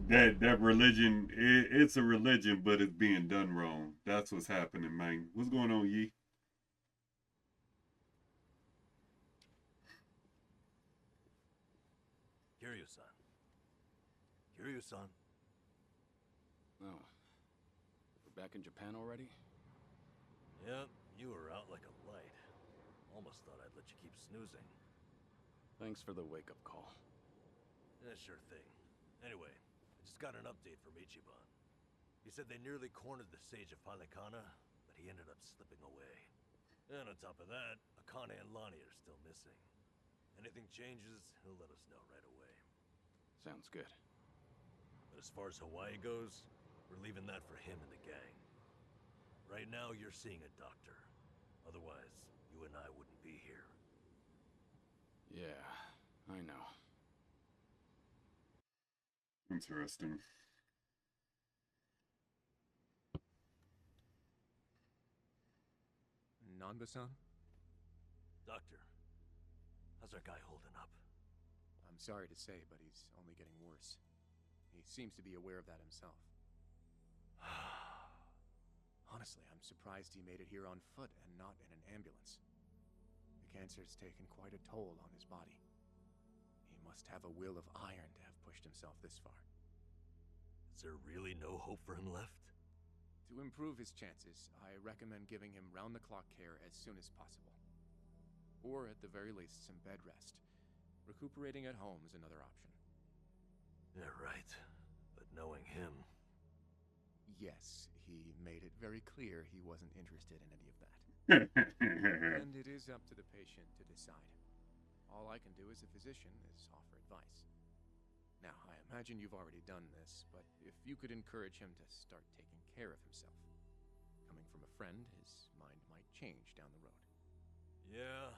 That religion, it's a religion, but it's being done wrong. That's what's happening, man. What's going on, Yi? Kiryu-san. Kiryu-san. Oh. We're back in Japan already? Yep, you were out like a light. Almost thought I'd let you keep snoozing. Thanks for the wake-up call. Yeah, sure thing. Anyway, I just got an update from Ichiban. He said they nearly cornered the sage of Palekana, but he ended up slipping away. And on top of that, Akane and Lani are still missing. Anything changes, he'll let us know right away. Sounds good. But as far as Hawaii goes, we're leaving that for him and the gang. Right now, you're seeing a doctor. Otherwise, you and I wouldn't be here. Yeah, I know. Interesting. Nanba-san? Doctor, how's our guy holding up? I'm sorry to say, but he's only getting worse. He seems to be aware of that himself. Honestly, I'm surprised he made it here on foot and not in an ambulance. The cancer's taken quite a toll on his body. He must have a will of iron to have pushed himself this far. Is there really no hope for him left? To improve his chances, I recommend giving him round-the-clock care as soon as possible. Or, at the very least, some bed rest. Recuperating at home is another option. Yeah, right. But knowing him... Yes, he made it very clear he wasn't interested in any of that. And it is up to the patient to decide. All I can do as a physician is offer advice. Now, I imagine you've already done this, but if you could encourage him to start taking care of himself. Coming from a friend, his mind might change down the road. Yeah,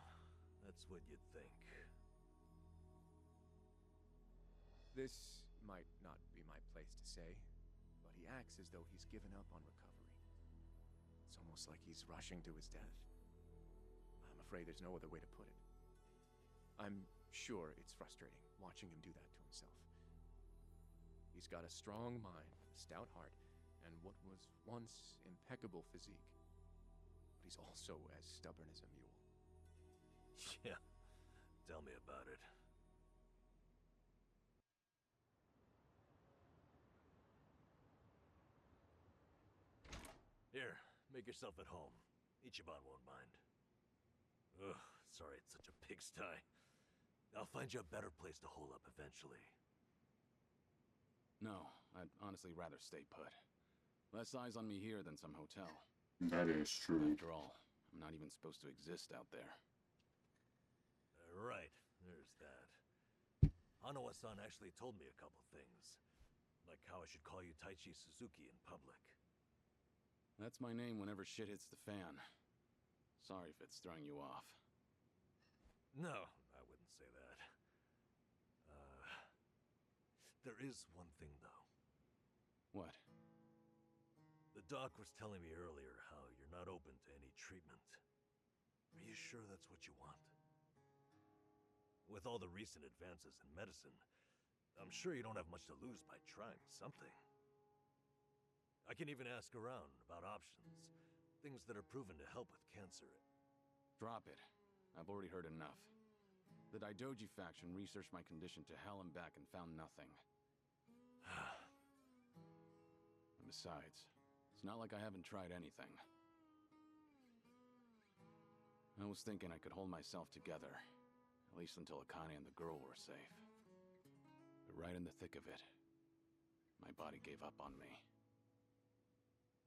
that's what you'd think. This might not be my place to say, but he acts as though he's given up on recovery. It's almost like he's rushing to his death. I'm afraid there's no other way to put it. I'm sure it's frustrating watching him do that to himself. He's got a strong mind, a stout heart, and what was once impeccable physique. But he's also as stubborn as a mule. Yeah, tell me about it. Here, make yourself at home. Ichiban won't mind. Ugh, sorry it's such a pigsty. I'll find you a better place to hole up eventually. No, I'd honestly rather stay put. Less eyes on me here than some hotel. That is true. After all, I'm not even supposed to exist out there. Right, there's that. Hanawa-san actually told me a couple things. Like how I should call you Taichi Suzuki in public. That's my name whenever shit hits the fan. Sorry if it's throwing you off. No, I wouldn't say that. There is one thing, though. What? The doc was telling me earlier how you're not open to any treatment. Are you sure that's what you want? With all the recent advances in medicine, I'm sure you don't have much to lose by trying something. I can even ask around about options. Things that are proven to help with cancer. Drop it. I've already heard enough. The Daidoji faction researched my condition to hell and back and found nothing. And besides, it's not like I haven't tried anything. I was thinking I could hold myself together, at least until Akane and the girl were safe. But right in the thick of it, my body gave up on me.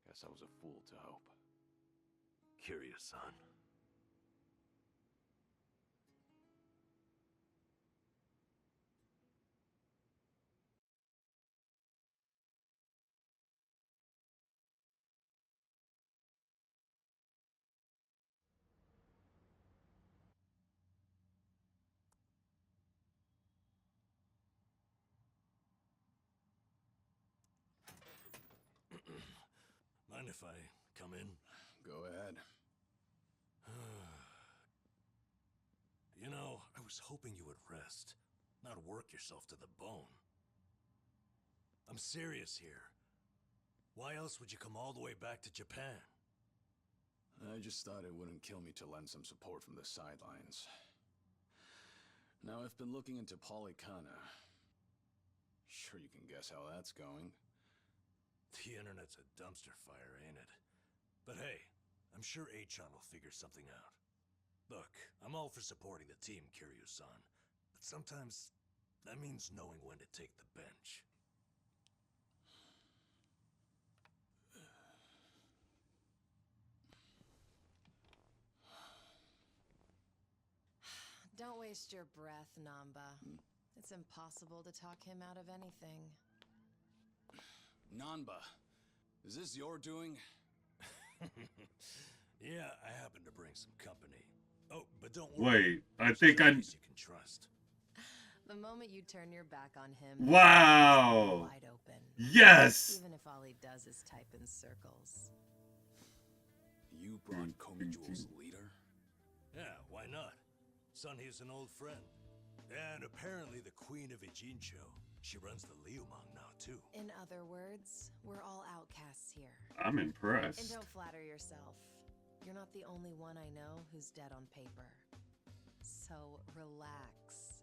Guess I was a fool to hope. Kiryu-san. Mind if I come in? Go ahead. You know, I was hoping you would rest, not work yourself to the bone. I'm serious here. Why else would you come all the way back to Japan? I just thought it wouldn't kill me to lend some support from the sidelines. Now I've been looking into Palekana. Sure you can guess how that's going. The internet's a dumpster fire, ain't it? But hey, I'm sure Achan will figure something out. Look, I'm all for supporting the team, Kiryu-san. But sometimes, that means knowing when to take the bench. Don't waste your breath, Nanba. It's impossible to talk him out of anything. Nanba, is this your doing? Yeah, I happen to bring some company. Oh, but don't worry. Wait, I think I... You can trust. The moment you turn your back on him, Wow! wide open. Yes! Even if all he does is type in circles. You brought Komijul's leader? Yeah, why not? Seonhee's an old friend. And apparently the Queen of Ijincho. She runs the Liumang now, too. In other words, we're all outcasts here. I'm And impressed. don't flatter yourself. You're not the only one I know who's dead on paper. So relax.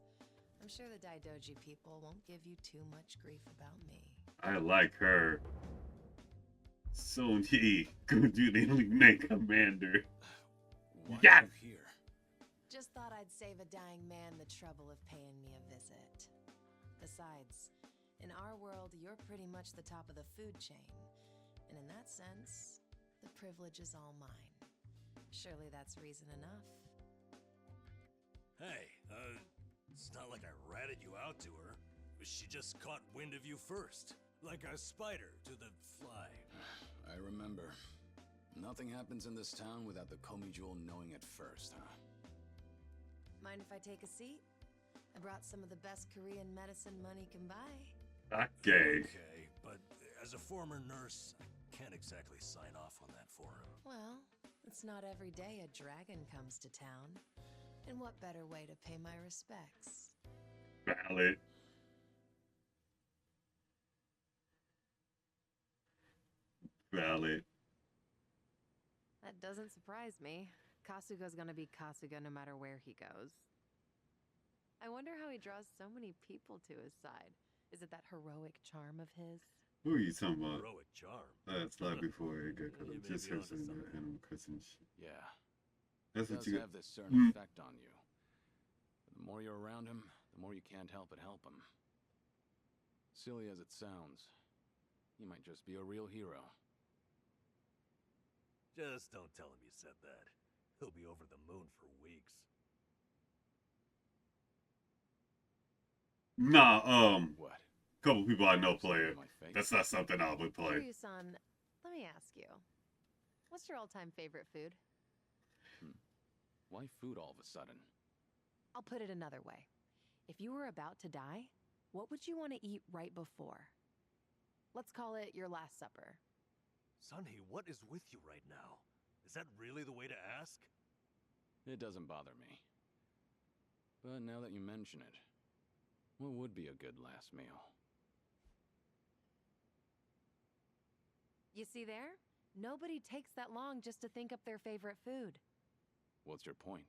I'm sure the Daidoji people won't give you too much grief about me. I like her. Seonhee, Gunjun Lieutenant Commander. Why Yeah. are you here? Just thought I'd save a dying man the trouble of paying me a visit. Besides, in our world, you're pretty much the top of the food chain. And in that sense, the privilege is all mine. Surely that's reason enough. Hey, it's not like I ratted you out to her. She just caught wind of you first. Like a spider to the fly. I remember. Nothing happens in this town without the Komijul knowing it first, huh? Mind if I take a seat? I brought some of the best Korean medicine money can buy. Okay. Okay, but as a former nurse, I can't exactly sign off on that for him. Well, it's not every day a dragon comes to town. And what better way to pay my respects? Valid. Valid. That doesn't surprise me. Kasuga's gonna be Kasuga no matter where he goes. I wonder how he draws so many people to his side. Is it that heroic charm of his? Who are you talking about? Heroic charm. That's like before it got cut You off. may Just be her onto saying that something. animal cussing shit. Yeah. That's It what does you got. have this certain effect on you. The more you're around him, the more you can't help but help him. Silly as it sounds, he might just be a real hero. Just don't tell him you said that. He'll be over the moon for weeks. Nah, What? couple people I know Something play in it. my face? That's not something I would play. Kiryu-san, let me ask you. What's your all-time favorite food? Why food all of a sudden? I'll put it another way. If you were about to die, what would you want to eat right before? Let's call it your last supper. Seonhee, what is with you right now? Is that really the way to ask? It doesn't bother me. But now that you mention it, what would be a good last meal? You see there? Nobody takes that long just to think up their favorite food. What's your point?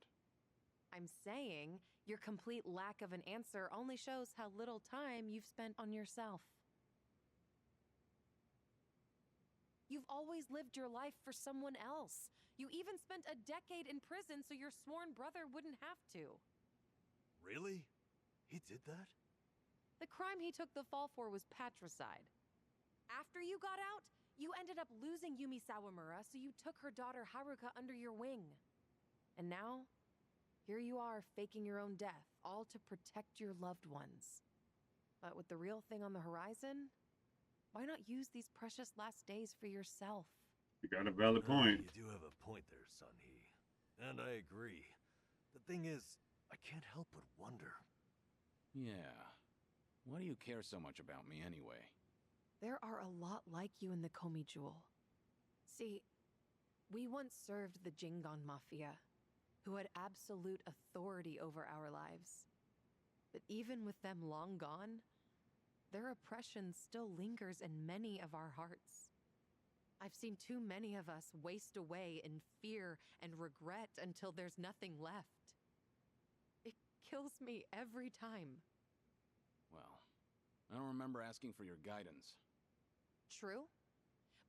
I'm saying your complete lack of an answer only shows how little time you've spent on yourself. You've always lived your life for someone else. You even spent a decade in prison so your sworn brother wouldn't have to. Really? He did that? The crime he took the fall for was patricide. After you got out, you ended up losing Yumi Sawamura, so you took her daughter Haruka under your wing. And now, here you are faking your own death, all to protect your loved ones. But with the real thing on the horizon, why not use these precious last days for yourself? You got a valid point. You do have a point there, Seonhee. And I agree. The thing is, I can't help but wonder. Yeah. Why do you care so much about me anyway? There are a lot like you in the Komijul. See, we once served the Jingon Mafia, who had absolute authority over our lives. But even with them long gone, their oppression still lingers in many of our hearts. I've seen too many of us waste away in fear and regret until there's nothing left. It kills me every time. Well, I don't remember asking for your guidance. True,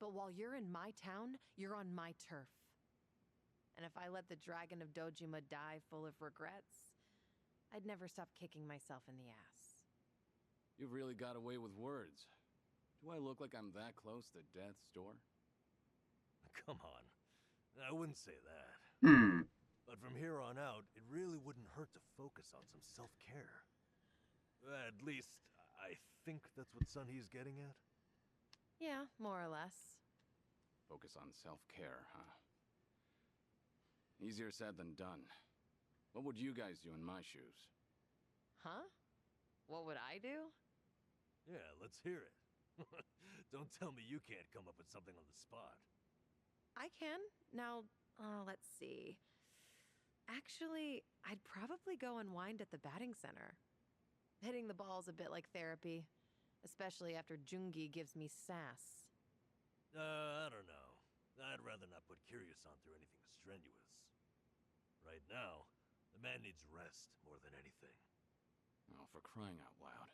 but while you're in my town, you're on my turf. And if I let the Dragon of Dojima die full of regrets, I'd never stop kicking myself in the ass. You've really got away with words. Do I look like I'm that close to death's door? Come on. I wouldn't say that. But from here on out, it really wouldn't hurt to focus on some self-care. At least, I think that's what Seonhee's getting at. Yeah, more or less. Focus on self-care, huh? Easier said than done. What would you guys do in my shoes? Huh? What would I do? Yeah, let's hear it. Don't tell me you can't come up with something on the spot. I can. Now, let's see. Actually, I'd probably go unwind at the batting center. Hitting the ball's a bit like therapy, especially after Jungi gives me sass. I don't know. I'd rather not put Kiryu-san through anything strenuous. Right now, the man needs rest more than anything. Oh, for crying out loud.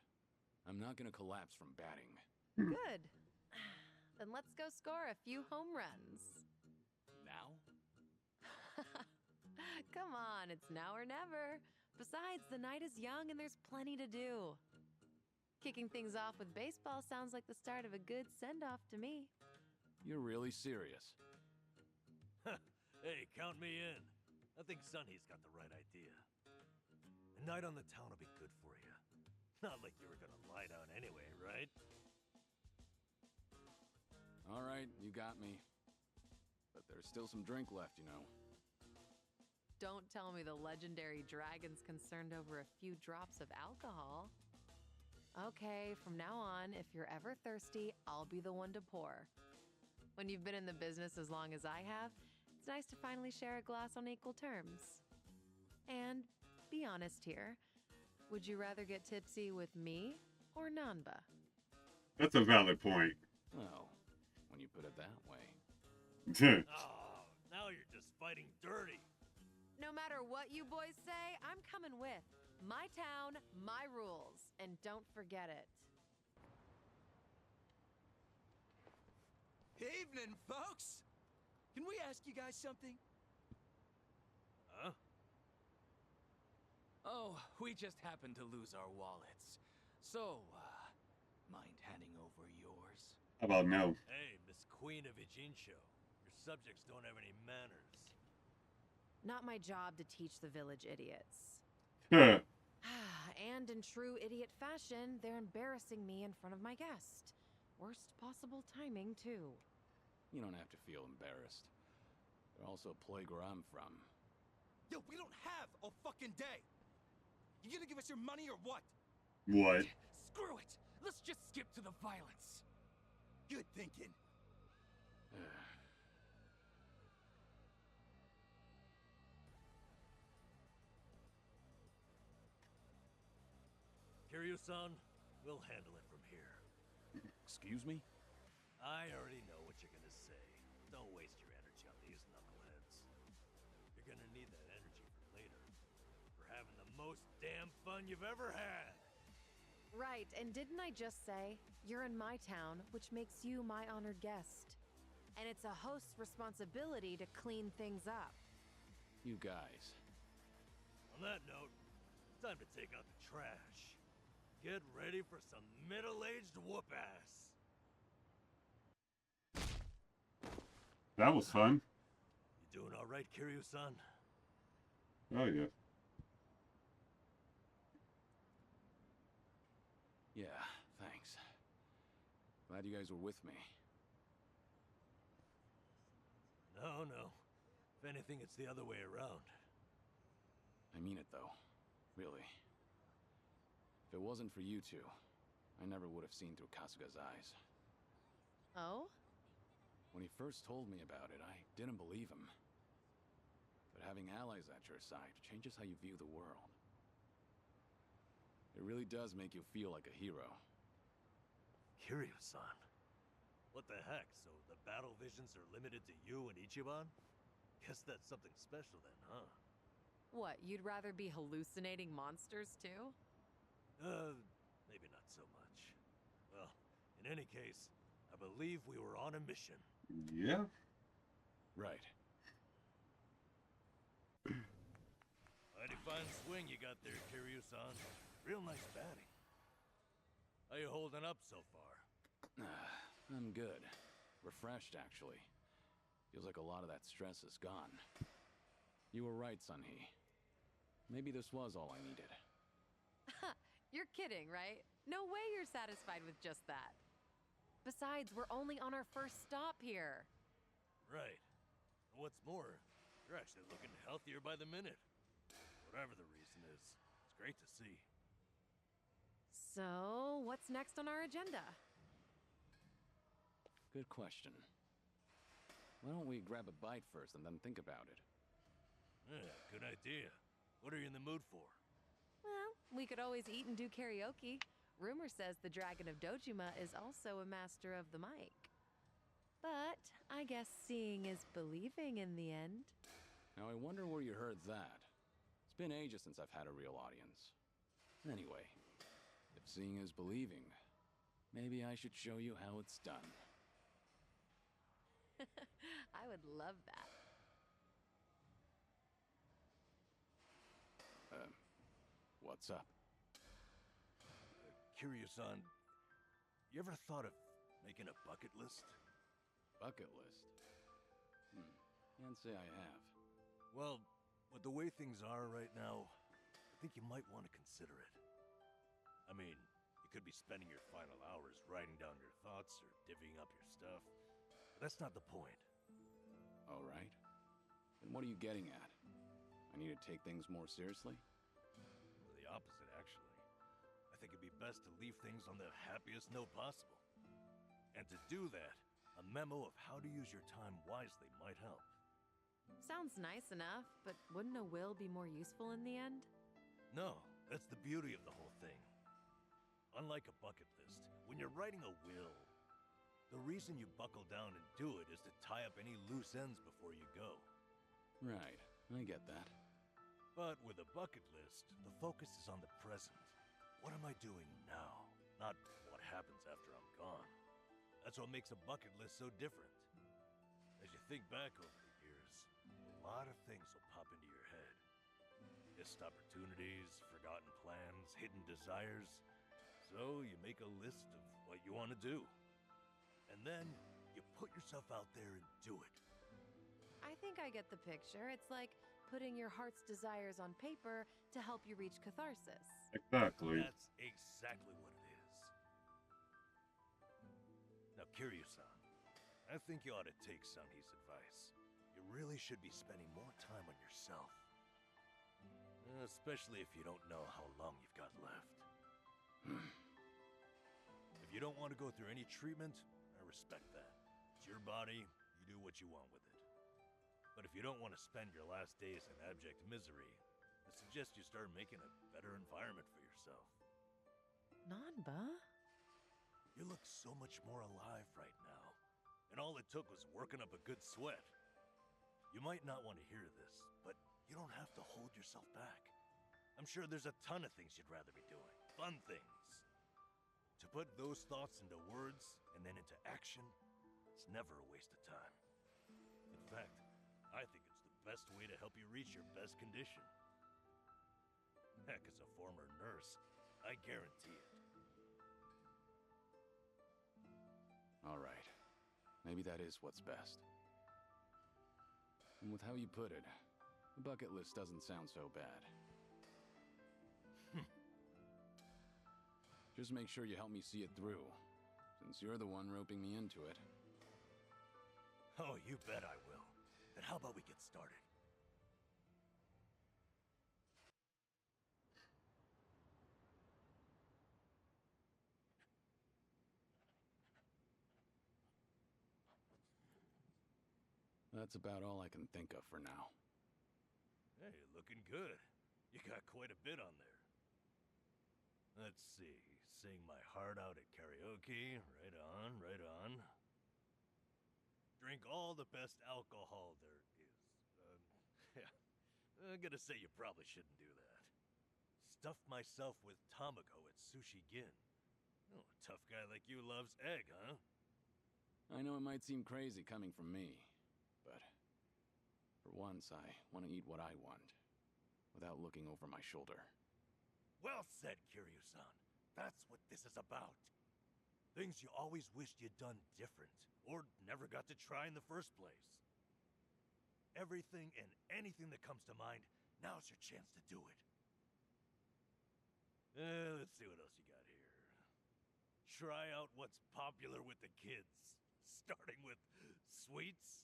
I'm not gonna collapse from batting. Good. Then let's go score a few home runs. Now? Come on, it's now or never. Besides, the night is young and there's plenty to do. Kicking things off with baseball sounds like the start of a good send-off to me. You're really serious? Hey, count me in. I think Seonhee's got the right idea. A night on the town will be good for you. Not like you were gonna lie down anyway, right? All right, you got me. But there's still some drink left, you know. Don't tell me the legendary dragon's concerned over a few drops of alcohol. Okay, from now on, if you're ever thirsty, I'll be the one to pour. When you've been in the business as long as I have, it's nice to finally share a glass on equal terms. And be honest here, would you rather get tipsy with me or Nanba? That's a valid point. Well, when you put it that way. Oh, now you're just fighting dirty. No matter what you boys say, I'm coming with. My town, my rules, and don't forget it. Evening, folks! Can we ask you guys something? Huh? Oh, we just happened to lose our wallets. So, mind handing over yours? How about no? Hey, Miss Queen of Ijincho. Your subjects don't have any manners. Not my job to teach the village idiots. Huh. And in true idiot fashion, they're embarrassing me in front of my guest. Worst possible timing, too. You don't have to feel embarrassed. They're also a plague where I'm from. Yo, we don't have a fucking day! You gonna give us your money or what? What? Screw it! Let's just skip to the violence. Good thinking. Kiryu-san, we'll handle it from here. Excuse me? I already know what you're gonna say. Don't waste your energy on these knuckleheads. You're gonna need that energy for later. For having the most damn fun you've ever had. Right, and didn't I just say, you're in my town, which makes you my honored guest. And it's a host's responsibility to clean things up. You guys. On that note, it's time to take out the trash. Get ready for some middle-aged whoop-ass. That was fun. You doing all right, Kiryu-san? Oh, yeah. Yeah, thanks. Glad you guys were with me. No, no. If anything, it's the other way around. I mean it, though. Really. If it wasn't for you two, I never would have seen through Kasuga's eyes. Oh? When he first told me about it, I didn't believe him. But having allies at your side changes how you view the world. It really does make you feel like a hero. Kiryu-san. What the heck? So the battle visions are limited to you and Ichiban? Guess that's something special then, huh? What, you'd rather be hallucinating monsters too? Maybe not so much. Well, in any case, I believe we were on a mission. Yeah. Right. Mighty fine swing you got there, Kiryu-san. Real nice batting. How you holding up so far? I'm good. Refreshed, actually. Feels like a lot of that stress is gone. You were right, Seonhee. Maybe this was all I needed. You're kidding, right? No way you're satisfied with just that. Besides, we're only on our first stop here. Right. And what's more, you're actually looking healthier by the minute. Whatever the reason is, it's great to see. So, what's next on our agenda? Good question. Why don't we grab a bite first and then think about it? Yeah, good idea. What are you in the mood for? Well, we could always eat and do karaoke. Rumor says the Dragon of Dojima is also a master of the mic. But I guess seeing is believing in the end. Now I wonder where you heard that. It's been ages since I've had a real audience. Anyway, if seeing is believing, maybe I should show you how it's done. I would love that. What's up? Kiryu-san, you ever thought of making a bucket list? Bucket list? Can't say I have. Well, with the way things are right now, I think you might want to consider it. I mean, you could be spending your final hours writing down your thoughts or divvying up your stuff. But that's not the point. All right. Then what are you getting at? I need to take things more seriously? Well, the opposite, actually. I think it'd be best to leave things on the happiest note possible. And to do that, a memo of how to use your time wisely might help. Sounds nice enough, but wouldn't a will be more useful in the end? No, that's the beauty of the whole thing. Unlike a bucket list, when you're writing a will, the reason you buckle down and do it is to tie up any loose ends before you go. Right, I get that. But with a bucket list, the focus is on the present. What am I doing now? Not what happens after I'm gone. That's what makes a bucket list so different. As you think back over the years, a lot of things will pop into your head. Missed opportunities, forgotten plans, hidden desires. So you make a list of what you want to do. And then you put yourself out there and do it. I think I get the picture. It's like putting your heart's desires on paper to help you reach catharsis. Exactly. That's exactly what it is. Now, Kiryu-san, I think you ought to take Seonhee's advice. You really should be spending more time on yourself. Especially if you don't know how long you've got left. If you don't want to go through any treatment, I respect that. It's your body, you do what you want with it. But if you don't want to spend your last days in abject misery, I suggest you start making a better environment for yourself. Nanba? You look so much more alive right now, and all it took was working up a good sweat. You might not want to hear this, but you don't have to hold yourself back. I'm sure there's a ton of things you'd rather be doing. Fun things. To put those thoughts into words and then into action, it's never a waste of time. In fact, I think it's the best way to help you reach your best condition. Heck, as a former nurse, I guarantee it. All right. Maybe that is what's best. And with how you put it, the bucket list doesn't sound so bad. Just make sure you help me see it through, since you're the one roping me into it. Oh, you bet I will. Then how about we get started? That's about all I can think of for now. Hey, looking good. You got quite a bit on there. Let's see. sing my heart out at karaoke. Right on, right on. Drink all the best alcohol there is. Yeah. I'm gonna say you probably shouldn't do that. Stuff myself with Tamako at Sushi Gin. Oh, a tough guy like you loves egg, huh? I know it might seem crazy coming from me, but for once I want to eat what I want, without looking over my shoulder. Well said, Kiryu-san. That's what this is about. Things you always wished you'd done different, or never got to try in the first place. Everything and anything that comes to mind, now's your chance to do it. Let's see what else you got here. Try out what's popular with the kids, starting with sweets.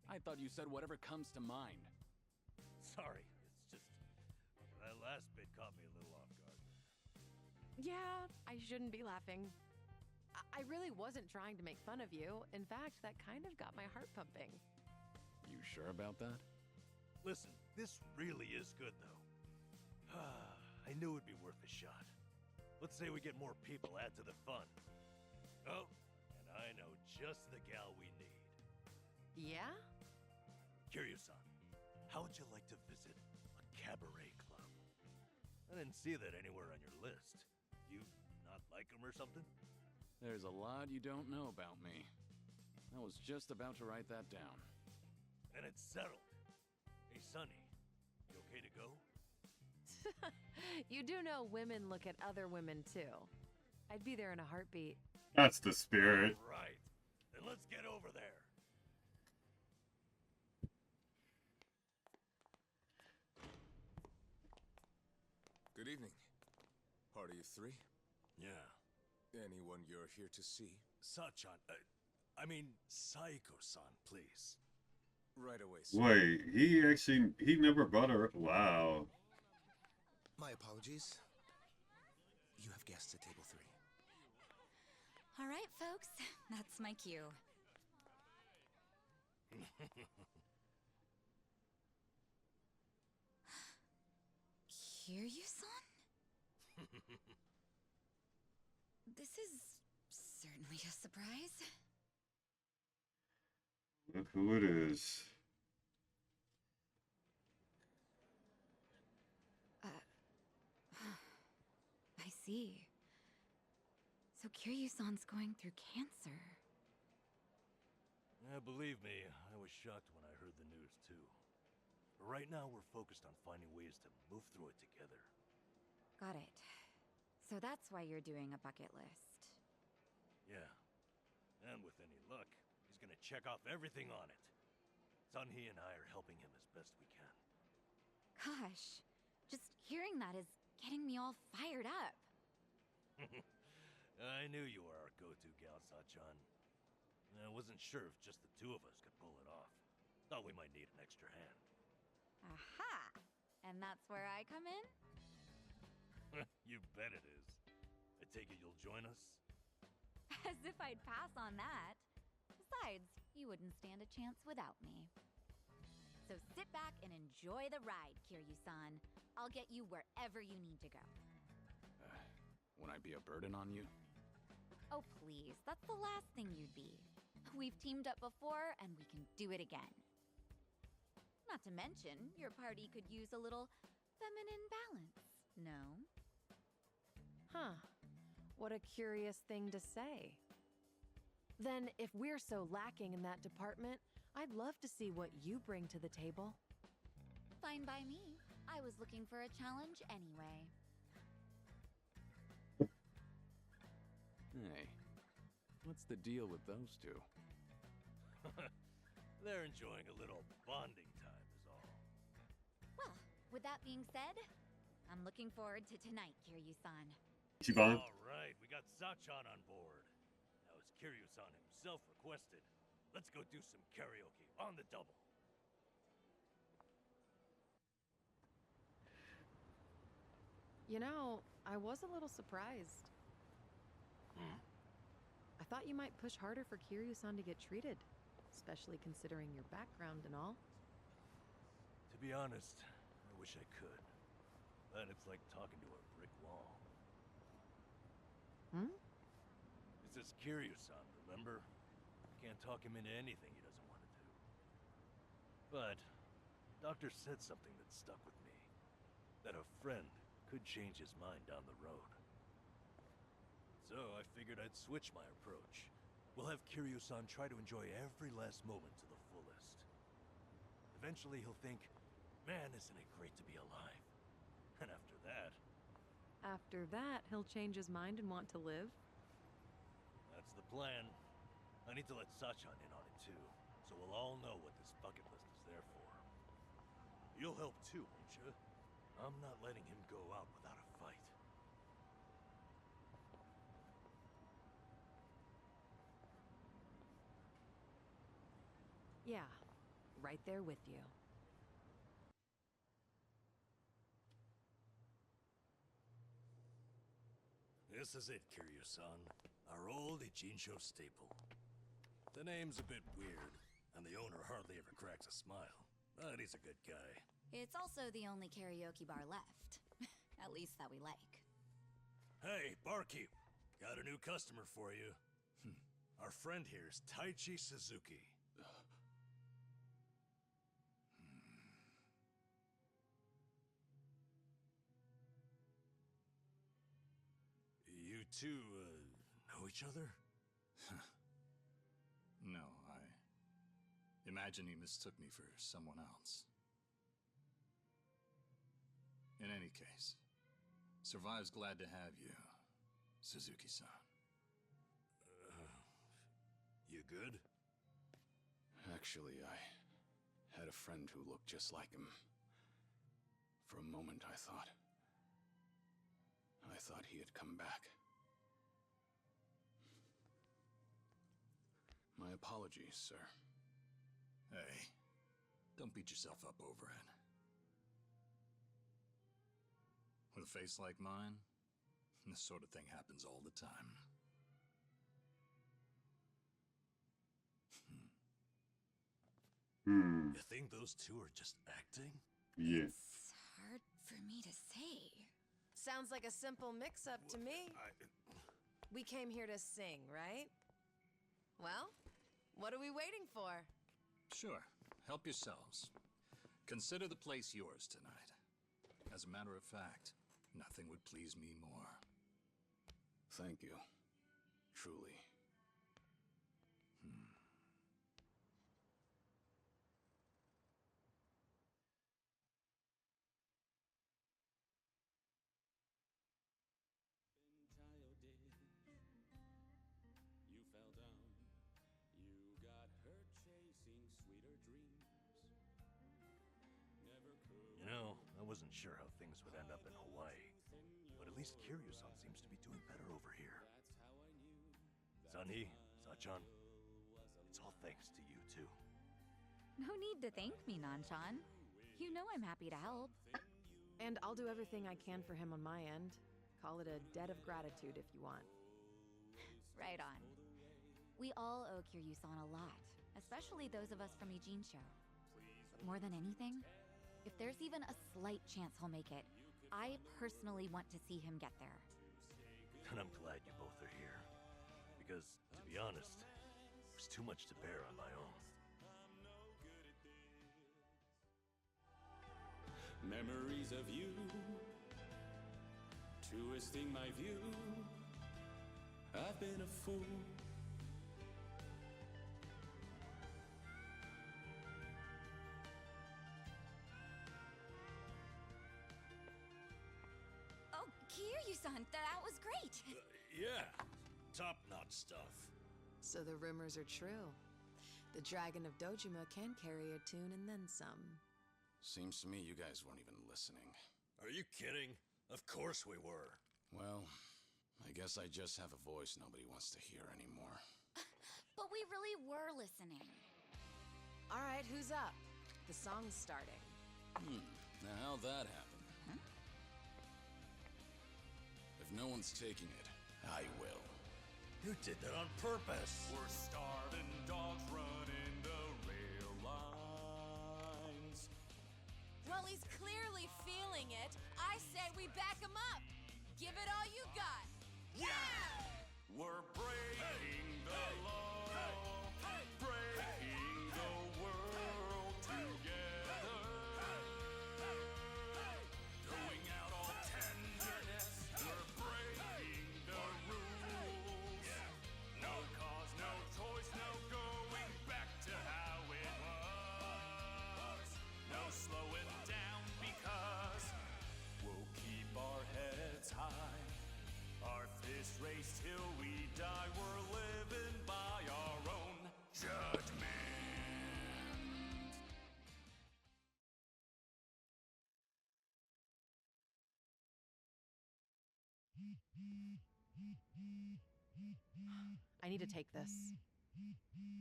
I thought you said whatever comes to mind. Sorry, it's just that last bit caught me a little off guard. Yeah, I shouldn't be laughing. I really wasn't trying to make fun of you. In fact, that kind of got my heart pumping. You sure about that? Listen, this really is good, though. I knew it'd be worth a shot. Let's say we get more people, add to the fun. Oh, and I know just the gal we need. Yeah? Kiryu-san, how would you like to visit a cabaret club? I didn't see that anywhere on your list. You not like them or something? There's a lot you don't know about me. I was just about to write that down. Then it's settled. Hey, Sonny, you okay to go? You do know women look at other women, too. I'd be there in a heartbeat. That's the spirit. Right. Then let's get over there. Good evening. Party of three? Yeah. Anyone you're here to see? Sachan, I mean, Saeko-san, please. Right away, sir. Wait, he never brought her. Wow. My apologies. You have guests at table 3. All right, folks. That's my cue. Kiryu-san? This is certainly a surprise. Look who it is. I see. So Kiryu-san's going through cancer. Yeah, believe me, I was shocked when I heard the news, too. But right now, we're focused on finding ways to move through it together. Got it. So that's why you're doing a bucket list. Yeah. And with any luck, he's gonna check off everything on it. Seonhee and I are helping him as best we can. Gosh, just hearing that is getting me all fired up. I knew you were our go-to gal, Sachan. I wasn't sure if just the two of us could pull it off. Thought we might need an extra hand. Aha! And that's where I come in? You bet it is. I take it you'll join us? As if I'd pass on that. Besides, you wouldn't stand a chance without me. So sit back and enjoy the ride, Kiryu-san. I'll get you wherever you need to go. Won't I be a burden on you? Oh, please. That's the last thing you'd be. We've teamed up before, and we can do it again. Not to mention, your party could use a little feminine balance, no? Huh. What a curious thing to say. Then, if we're so lacking in that department, I'd love to see what you bring to the table. Fine by me. I was looking for a challenge anyway. Hey, what's the deal with those two? They're enjoying a little bonding time is all. Well, with that being said, I'm looking forward to tonight, Kiryu-san. Ichiban. All right, we got Sachan on board. Now, as Kiryu-san himself requested, let's go do some karaoke on the double. You know, I was a little surprised. I thought you might push harder for Kiryu-san to get treated, especially considering your background and all. To be honest, I wish I could. But it's like talking to a brick wall. Hmm? It's this Kiryu-san, remember? Can't talk him into anything he doesn't want to do. But, Doctor said something that stuck with me. That a friend could change his mind down the road. So I figured I'd switch my approach. We'll have Kiryu-san try to enjoy every last moment to the fullest. Eventually he'll think, man, isn't it great to be alive? And after that... After that, he'll change his mind and want to live? That's the plan. I need to let Sachan in on it too, so we'll all know what this bucket list is there for. You'll help too, won't you? I'm not letting him go out without a fight. Yeah, right there with you. This is it, Kiryu-san. Our old Ichinsho staple. The name's a bit weird, and the owner hardly ever cracks a smile. But he's a good guy. It's also the only karaoke bar left. At least that we like. Hey, barkeep. Got a new customer for you. Our friend here's Taichi Suzuki. You two, know each other? No, I imagine he mistook me for someone else. In any case, Survive's glad to have you, Suzuki-san. You good? Actually, I had a friend who looked just like him. For a moment, I thought he had come back. My apologies, sir. Hey, don't beat yourself up over it. With a face like mine, this sort of thing happens all the time. You think those two are just acting? Yeah. It's hard for me to say. Sounds like a simple mix-up to me. We came here to sing, right? Well, what are we waiting for? Sure, help yourselves. Consider the place yours tonight. As a matter of fact, nothing would please me more. Thank you. Truly. You fell down. You got hurt chasing sweeter dreams. Never could. You know, I wasn't sure how things would end up in Hawaii. But at least Kiryu-san seems to be doing better over here. Seonhee, Sachan, it's all thanks to you two. No need to thank me, Nanchan. You know I'm happy to help. And I'll do everything I can for him on my end. Call it a debt of gratitude if you want. Right on. We all owe Kiryu-san a lot, especially those of us from Ichinsho. But more than anything, if there's even a slight chance he'll make it, I personally want to see him get there. And I'm glad you both are here. Because, to be honest, there's too much to bear on my own. Memories of you, twisting my view. I've been a fool. Oh, Kiryu-san, that was great! Yeah, top-notch stuff. So the rumors are true. The Dragon of Dojima can carry a tune and then some. Seems to me you guys weren't even listening. Are you kidding? Of course we were. Well, I guess I just have a voice nobody wants to hear anymore. But we really were listening. All right, who's up? The song's starting. Now how'd that happen? Huh? If no one's taking it, I will. You did that on purpose. We're starving dogs running the rail lines. Well, he's clearly feeling it. I say we back him up. Give it all you got. Yeah! We're breaking the law, breaking the world together, throwing out all tenderness. We're breaking the rules. No cause, no choice, no going back to how it was. No slowing down because we'll keep our heads high. Our fist raised till we die. We're living by our own judgment. I need to take this.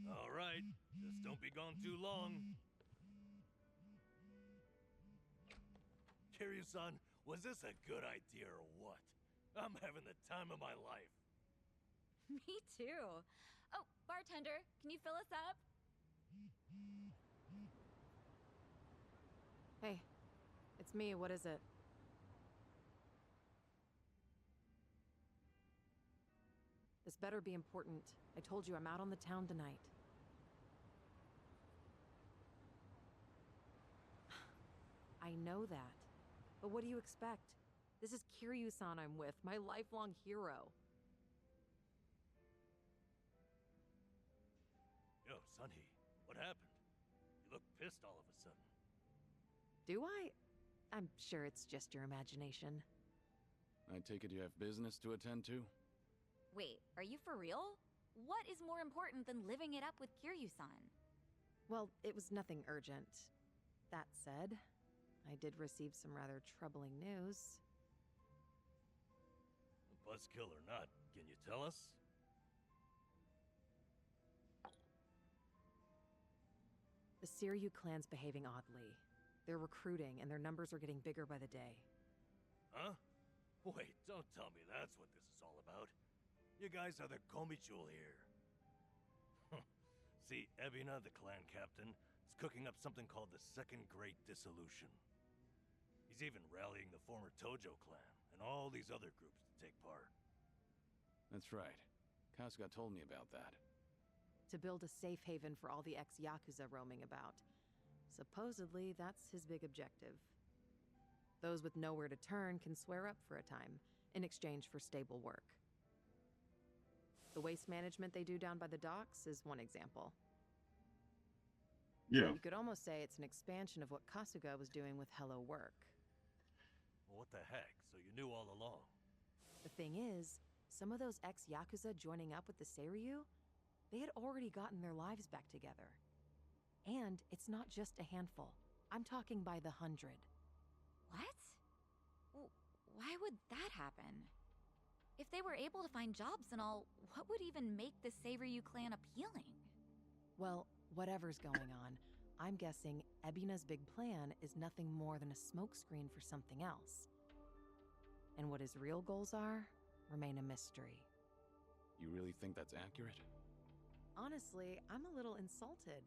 All right, just don't be gone too long. Kiryu-san, was this a good idea or what? I'm having the time of my life. Me too. Oh, bartender, can you fill us up? Hey, it's me. What is it? This better be important. I told you I'm out on the town tonight. I know that. But what do you expect? This is Kiryu-san I'm with, my lifelong hero. Yo, Seonhee, what happened? You look pissed all of a sudden. Do I? I'm sure it's just your imagination. I take it you have business to attend to? Wait, are you for real? What is more important than living it up with Kiryu-san? Well, it was nothing urgent. That said, I did receive some rather troubling news. Buzzkill or not, can you tell us? The Seiryu Clan's behaving oddly. They're recruiting, and their numbers are getting bigger by the day. Huh? Wait, don't tell me that's what this is all about. You guys are the Komichul here. See, Ebina, the clan captain, is cooking up something called the Second Great Dissolution. He's even rallying the former Tojo Clan and all these other groups to take part. That's right. Kasuga told me about that. To build a safe haven for all the ex-Yakuza roaming about. Supposedly, that's his big objective. Those with nowhere to turn can swear up for a time, in exchange for stable work. The waste management they do down by the docks is one example. Yeah. You could almost say it's an expansion of what Kasuga was doing with Hello Work. Well, what the heck? So you knew all along? The thing is, some of those ex-Yakuza joining up with the Seiryu, they had already gotten their lives back together. And it's not just a handful. I'm talking by the 100. What? Why would that happen? If they were able to find jobs and all, what would even make the Seiryu Clan appealing? Well, whatever's going on, I'm guessing Ebina's big plan is nothing more than a smokescreen for something else. And what his real goals are remain a mystery. You really think that's accurate? Honestly, I'm a little insulted.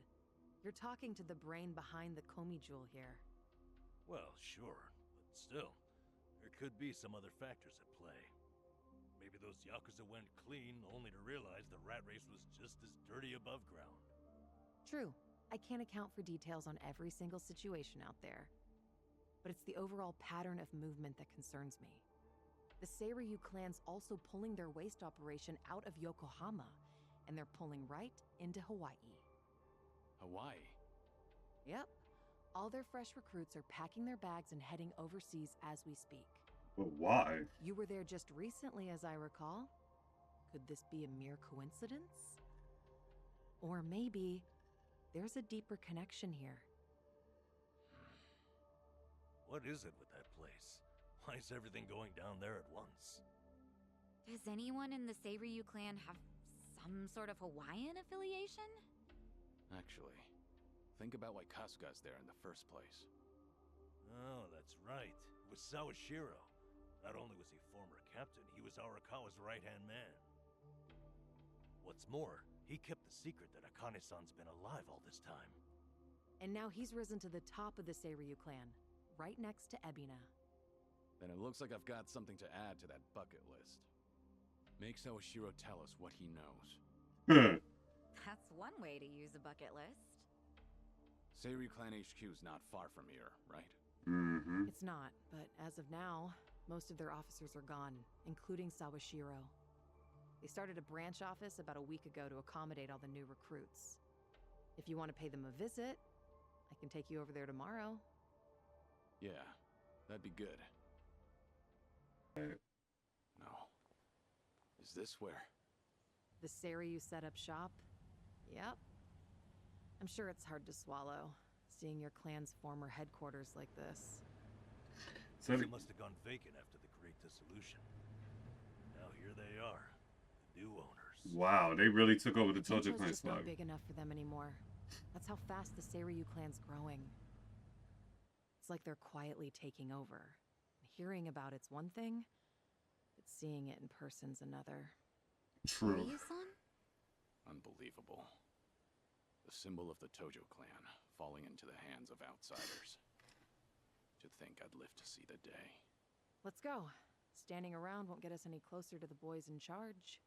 You're talking to the brain behind the Komi-jewel here. Well, sure, but still, there could be some other factors at play. Maybe those Yakuza went clean only to realize the rat race was just as dirty above ground. True, I can't account for details on every single situation out there. But it's the overall pattern of movement that concerns me. The Seiryu Clan's also pulling their waste operation out of Yokohama, and they're pulling right into Hawaii. Hawaii? Yep. All their fresh recruits are packing their bags and heading overseas as we speak. But why? You were there just recently, as I recall. Could this be a mere coincidence? Or maybe there's a deeper connection here. What is it with that place? Why is everything going down there at once? Does anyone in the Seiryu Clan have some sort of Hawaiian affiliation? Actually, think about why Kasuga's there in the first place. Oh, that's right. It was Sawashiro. Not only was he former captain, he was Arakawa's right-hand man. What's more, he kept the secret that Akane-san's been alive all this time. And now he's risen to the top of the Seiryu Clan. right next to Ebina. Then it looks like I've got something to add to that bucket list. Make Sawashiro tell us what he knows. That's one way to use a bucket list. Seiryu Clan HQ's not far from here, right? Mm-hmm. It's not, but as of now, most of their officers are gone, including Sawashiro. They started a branch office about a week ago to accommodate all the new recruits. If you want to pay them a visit, I can take you over there tomorrow. Yeah, that'd be good. No. Is this where? The Seiryu set up shop? Yep. I'm sure it's hard to swallow, seeing your clan's former headquarters like this. So It must have gone vacant after the Great Dissolution. Now here they are, the new owners. wow, they really took over the Tojo Jincho's Clan just not spot. big enough for them anymore. That's how fast the Seiryu clan's growing. It's like they're quietly taking over. Hearing about it's one thing, but seeing it in person's another. True. Ryu-san? Unbelievable. The symbol of the Tojo Clan falling into the hands of outsiders. To think I'd live to see the day. Let's go. Standing around won't get us any closer to the boys in charge.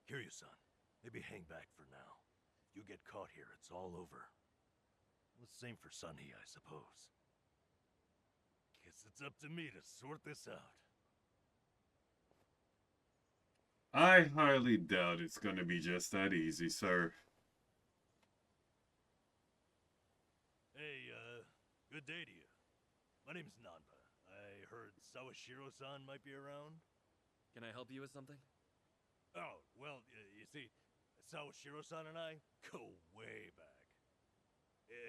Kiryu-san, maybe hang back for now. If you get caught here, it's all over. Well, same for Seonhee, I suppose. Guess it's up to me to sort this out. I highly doubt it's gonna be just that easy, sir. Hey, good day to you. My name's Nanba. I heard Sawashiro-san might be around. Can I help you with something? Oh, well, you see, Sawashiro-san and I go way back.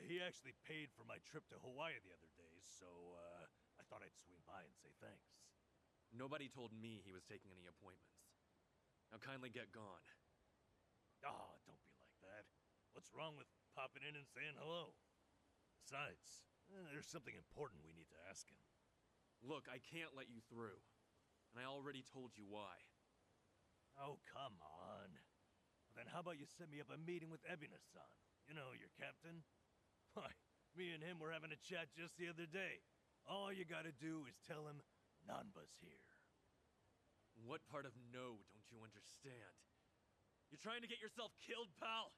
He actually paid for my trip to Hawaii the other day, so, I thought I'd swing by and say thanks. Nobody told me he was taking any appointments. Now kindly get gone. Oh, don't be like that. What's wrong with popping in and saying hello? Besides, there's something important we need to ask him. Look, I can't let you through. And I already told you why. Oh, come on. Then how about you set me up a meeting with Ebina-san? You know, your captain? Why, me and him were having a chat just the other day. All you gotta do is tell him Nanba's here. What part of no don't you understand? You're trying to get yourself killed, pal?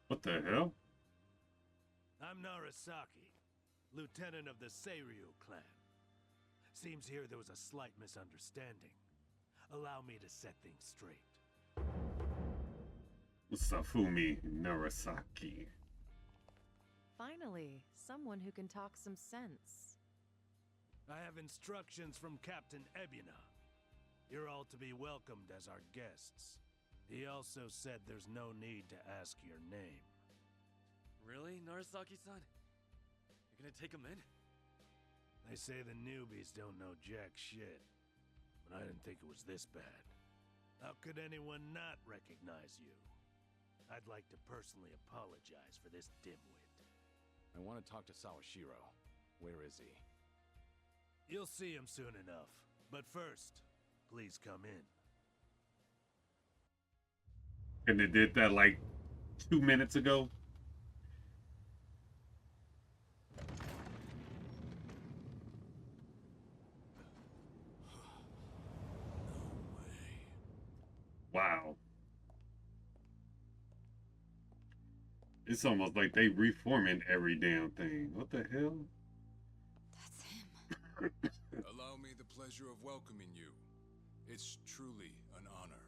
What the hell? I'm Narasaki, lieutenant of the Seiryu Clan. Seems here there was a slight misunderstanding. Allow me to set things straight. Safumi Narasaki. Finally, someone who can talk some sense. I have instructions from Captain Ebina. You're all to be welcomed as our guests. He also said there's no need to ask your name. Really, Narasaki-san? You're gonna take him in? They say the newbies don't know jack shit, but I didn't think it was this bad. How could anyone not recognize you? I'd like to personally apologize for this dimwit. I want to talk to Sawashiro. Where is he? You'll see him soon enough. But first, please come in. And they did that like 2 minutes ago. Wow. It's almost like they reforming every damn thing. What the hell? That's him. Allow me the pleasure of welcoming you. It's truly an honor.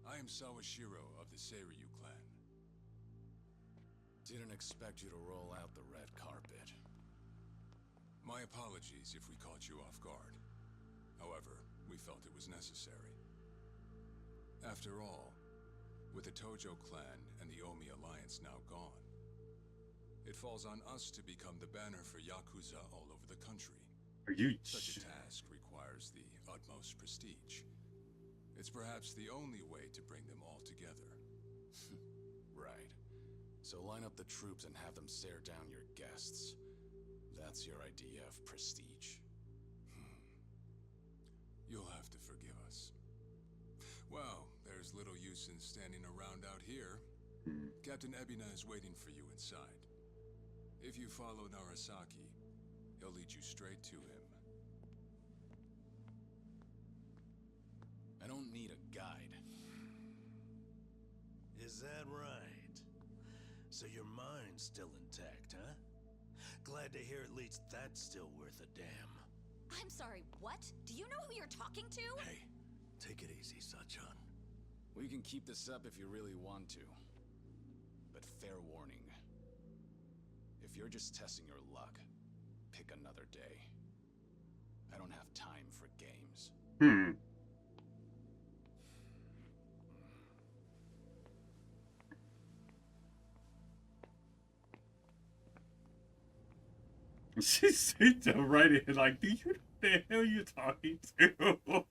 I am Sawashiro of the Seiryu Clan. Didn't expect you to roll out the red carpet. My apologies if we caught you off guard. However, we felt it was necessary. After all, with the Tojo Clan and the Omi Alliance now gone, it falls on us to become the banner for Yakuza all over the country. Are you Such a task requires the utmost prestige. It's perhaps the only way to bring them all together. Right. So line up the troops and have them stare down your guests. That's your idea of prestige. You'll have to forgive us. Well, there's little use in standing around out here. Captain Ebina is waiting for you inside. If you follow Narasaki, he'll lead you straight to him. I don't need a guide. Is that right? So your mind's still intact, huh? Glad to hear at least that's still worth a damn. I'm sorry, what? Do you know who you're talking to? Hey, take it easy, Sachan. We can keep this up if you really want to. But fair warning. If you're just testing your luck, pick another day. I don't have time for games. She said to right in, like, do you know the hell you talking to?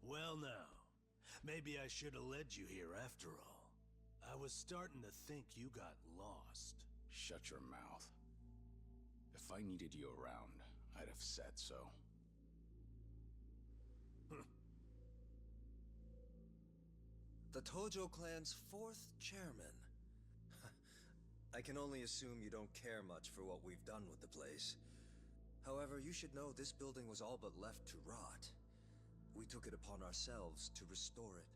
Well now, maybe I should have led you here after all. I was starting to think you got lost. Shut your mouth. If I needed you around, I'd have said so. The Tojo Clan's 4th chairman. I can only assume you don't care much for what we've done with the place. However, you should know this building was all but left to rot. We took it upon ourselves to restore it.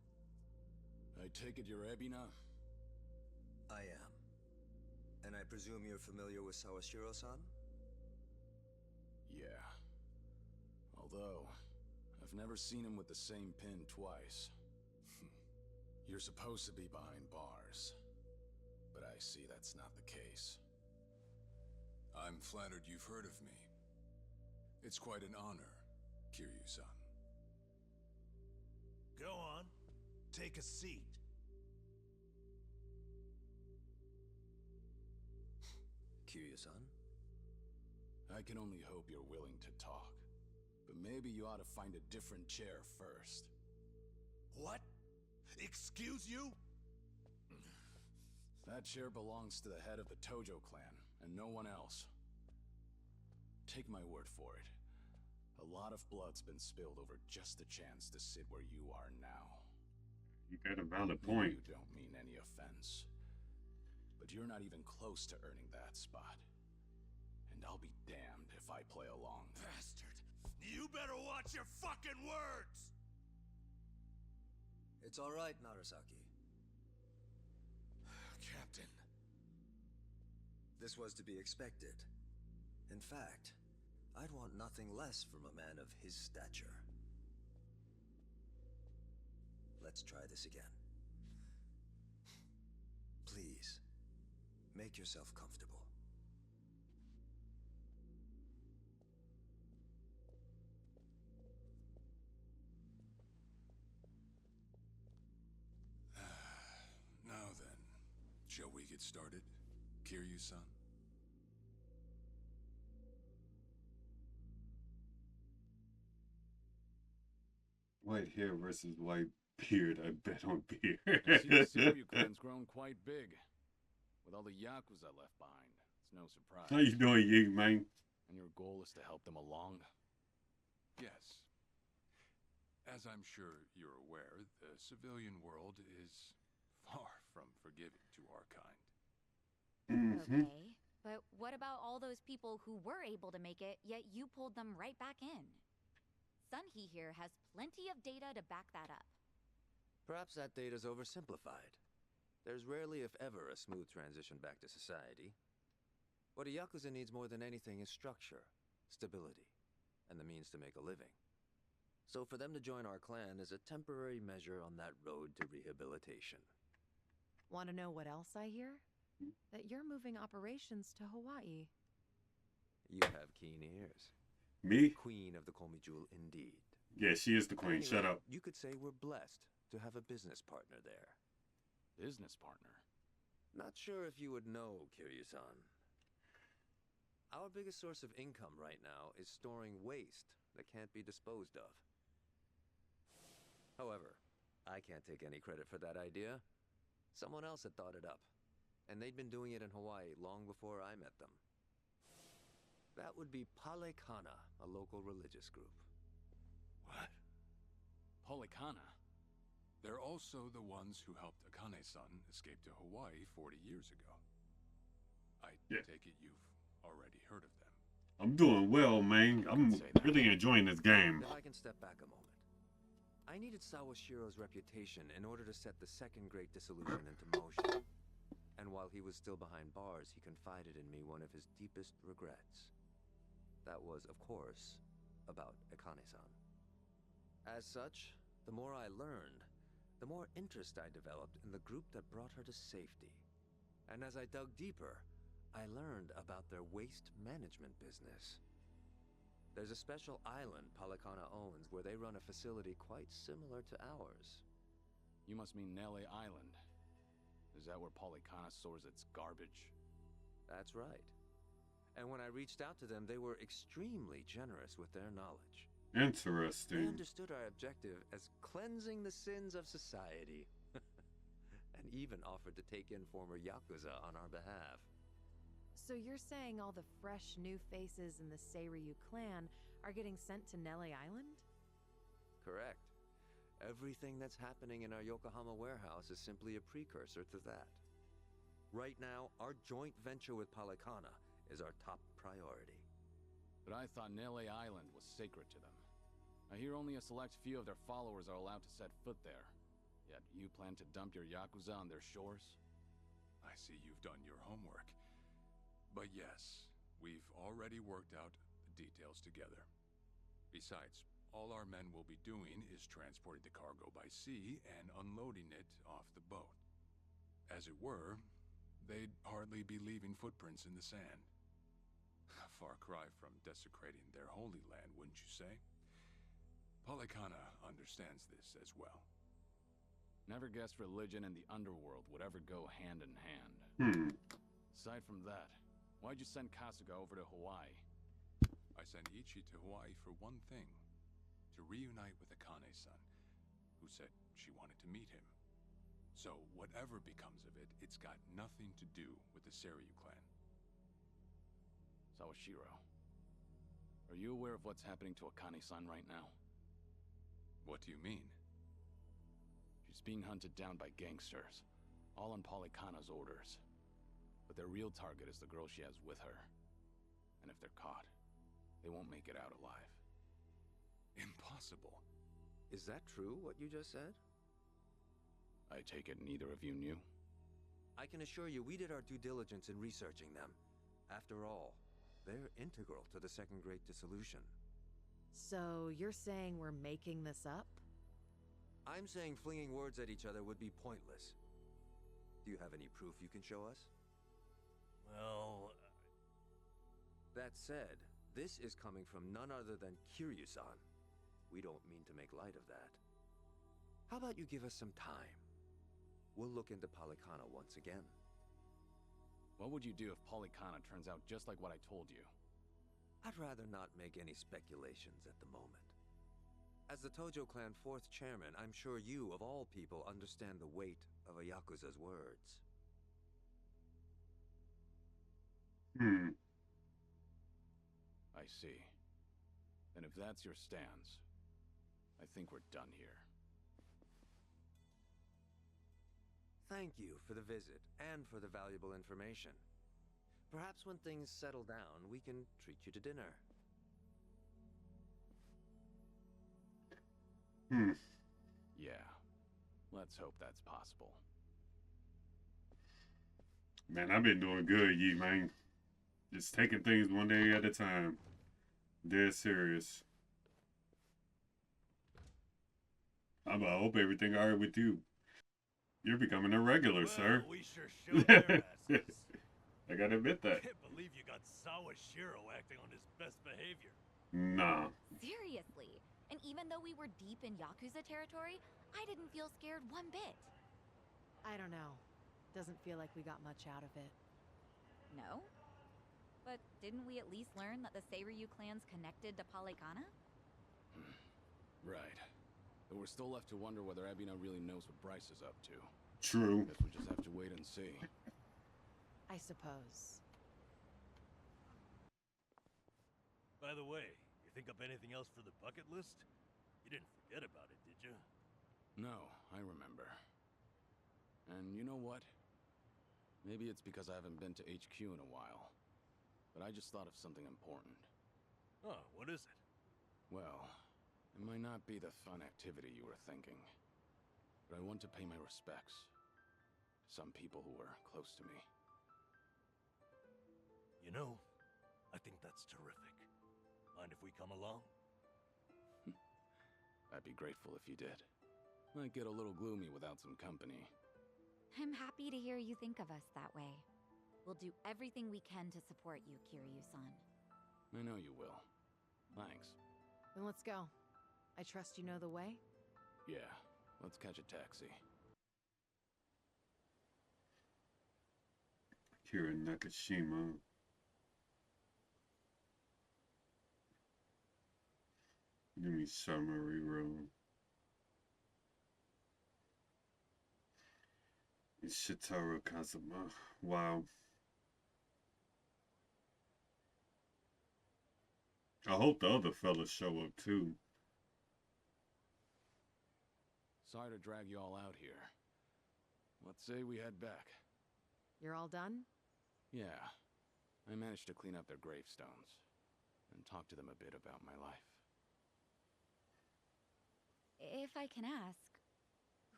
I take it you're Ebina? I am. And I presume you're familiar with Sawashiro-san? Yeah. Although, I've never seen him with the same pin twice. You're supposed to be behind bars. But I see that's not the case. I'm flattered you've heard of me. It's quite an honor, Kiryu-san. Go on. Take a seat. Kiryu-san? I can only hope you're willing to talk. But maybe you ought to find a different chair first. What? Excuse you? That chair belongs to the head of the Tojo Clan, and no one else. Take my word for it. A lot of blood's been spilled over just the chance to sit where you are now. You got a valid point. You don't mean any offense. But you're not even close to earning that spot. And I'll be damned if I play along. Bastard! You better watch your fucking words! It's all right, Narasaki. Captain. This was to be expected. In fact, I'd want nothing less from a man of his stature. Let's try this again. Please, make yourself comfortable. Now then, shall we get started, Kiryu-san? White hair versus white beard. I bet on beard. I see the Seiryu Clan's grown quite big. With all the Yakuza left behind, it's no surprise. How you doing, Yig, man? And your goal is to help them along? Yes. As I'm sure you're aware, the civilian world is far from forgiving to our kind. Okay, but what about all those people who were able to make it, yet you pulled them right back in? Seonhee here has plenty of data to back that up. Perhaps that data's oversimplified. There's rarely, if ever, a smooth transition back to society. What a Yakuza needs more than anything is structure, stability, and the means to make a living. So for them to join our clan is a temporary measure on that road to rehabilitation. Want to know what else I hear? That you're moving operations to Hawaii. You have keen ears. Me? Queen of the Komi Jewel, indeed. Yeah, she is the queen. Anyway, Shut up. You could say we're blessed to have a business partner there. Business partner? Not sure if you would know, Kiryu-san. Our biggest source of income right now is storing waste that can't be disposed of. However, I can't take any credit for that idea. Someone else had thought it up. and they'd been doing it in Hawaii long before I met them. That would be Palekana, a local religious group. What? Palekana? They're also the ones who helped Akane-san escape to Hawaii 40 years ago. I take it you've already heard of them. I'm doing well, man. I'm really enjoying this game. If I can step back a moment. I needed Sawashiro's reputation in order to set the second Great Dissolution into motion. And while he was still behind bars, he confided in me one of his deepest regrets. That was, of course, about Akane-san. As such, the more I learned, the more interest I developed in the group that brought her to safety. And as I dug deeper, I learned about their waste management business. There's a special island Palekana owns where they run a facility quite similar to ours. You must mean Nele Island. Is that where Palekana stores its garbage? That's right. And when I reached out to them, they were extremely generous with their knowledge. Interesting. They understood our objective as cleansing the sins of society. And even offered to take in former Yakuza on our behalf. So you're saying all the fresh new faces in the Seiryu Clan are getting sent to Nele Island? Correct. Everything that's happening in our Yokohama warehouse is simply a precursor to that. Right now, our joint venture with Palekana is our top priority. But I thought Nele Island was sacred to them. I hear only a select few of their followers are allowed to set foot there. Yet you plan to dump your Yakuza on their shores? I see you've done your homework. But yes, we've already worked out the details together. Besides, all our men will be doing is transporting the cargo by sea and unloading it off the boat. As it were, they'd hardly be leaving footprints in the sand. A far cry from desecrating their holy land, wouldn't you say? Palekana understands this as well. Never guessed religion and the underworld would ever go hand in hand. Aside from that, why'd you send Kasuga over to Hawaii? I sent Ichi to Hawaii for one thing. To reunite with Akane-san, who said she wanted to meet him. So whatever becomes of it, it's got nothing to do with the Seiryu Clan. Sawashiro, are you aware of what's happening to Akane-san right now? What do you mean? She's being hunted down by gangsters, all on Palekana's orders. But their real target is the girl she has with her. And if they're caught, they won't make it out alive. Impossible. Is that true, what you just said? I take it neither of you knew? I can assure you we did our due diligence in researching them. After all, they're integral to the Second Great Dissolution. So you're saying we're making this up? I'm saying flinging words at each other would be pointless. Do you have any proof you can show us? Well... That said, this is coming from none other than Kiryu-san. We don't mean to make light of that. How about you give us some time? We'll look into Palekana once again. What would you do if Palekana turns out just like what I told you? I'd rather not make any speculations at the moment. As the Tojo Clan 4th chairman, I'm sure you, of all people, understand the weight of a Yakuza's words. I see. And if that's your stance, I think we're done here. Thank you for the visit, and for the valuable information. Perhaps when things settle down, we can treat you to dinner. Yeah. Let's hope that's possible. Man, I've been doing good, Yi, man. Just taking things one day at a time. Dead serious. I hope everything all right with you. You're becoming a regular, sir. We sure showed their asses. I gotta admit that. Can't believe you got Sawashiro acting on his best behavior. Nah. Seriously. And even though we were deep in Yakuza territory, I didn't feel scared one bit. I don't know. Doesn't feel like we got much out of it. No? But didn't we at least learn that the Seiryu clan's connected to Palekana? Right. But we're still left to wonder whether Ebina really knows what Bryce is up to. True. Guess we'll just have to wait and see. I suppose. By the way, you think up anything else for the bucket list? You didn't forget about it, did you? No, I remember. And you know what? Maybe it's because I haven't been to HQ in a while. But I just thought of something important. Oh, what is it? Well, it might not be the fun activity you were thinking. But I want to pay my respects to some people who were close to me. You know, I think that's terrific. Mind if we come along? I'd be grateful if you did. Might get a little gloomy without some company. I'm happy to hear you think of us that way. We'll do everything we can to support you, Kiryu-san. I know you will. Thanks. Then let's go. I trust you know the way? Yeah, let's catch a taxi. Kira Nakashima. Give me summary room. It's Shitaro Kazuma. Wow. I hope the other fellas show up too. Sorry to drag you all out here. Let's say we head back. You're all done? Yeah. I managed to clean up their gravestones and talk to them a bit about my life. If I can ask,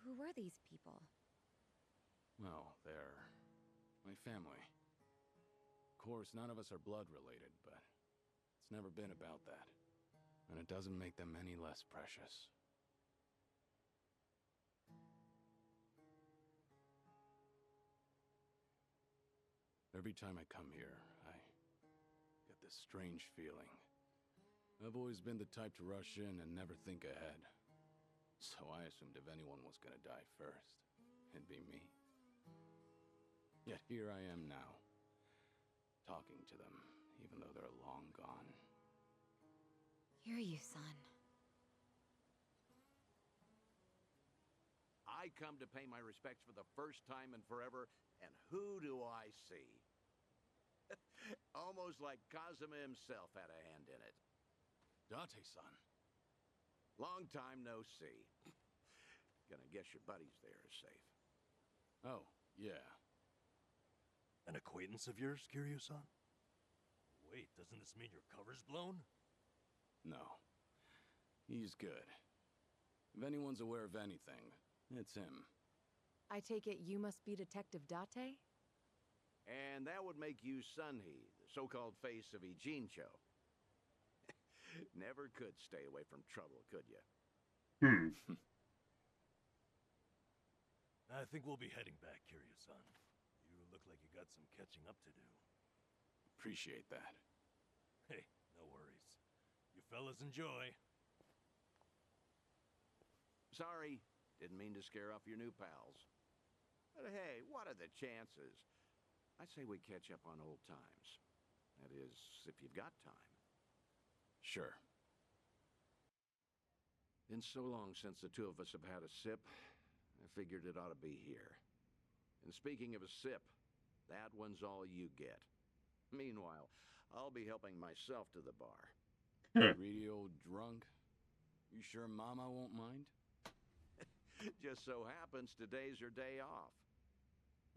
who were these people? Well, they're my family. Of course, none of us are blood related, but it's never been about that. And it doesn't make them any less precious. Every time I come here, I get this strange feeling. I've always been the type to rush in and never think ahead. So I assumed if anyone was gonna die first, it'd be me. Yet here I am now, talking to them, even though they're long gone. Kiryu-san. I come to pay my respects for the first time in forever, and who do I see? Almost like Kazuma himself had a hand in it. Date-san. Long time no see. Gonna guess your buddies there are safe. Oh, yeah. An acquaintance of yours, Kiryu-san? Wait, doesn't this mean your cover's blown? No. He's good. If anyone's aware of anything, it's him. I take it you must be Detective Date? And that would make you Seonhee, the so-called face of Ijincho. Never could stay away from trouble, could you? I think we'll be heading back, Kiryu-san. You look like you got some catching up to do. Appreciate that. Hey, no worries. You fellas enjoy. Sorry, didn't mean to scare off your new pals. But hey, what are the chances? I say we catch up on old times. That is, if you've got time. Sure. Been so long since the two of us have had a sip, I figured it ought to be here. And speaking of a sip, that one's all you get. Meanwhile, I'll be helping myself to the bar. Greedy old drunk? You sure Mama won't mind? Just so happens today's her day off.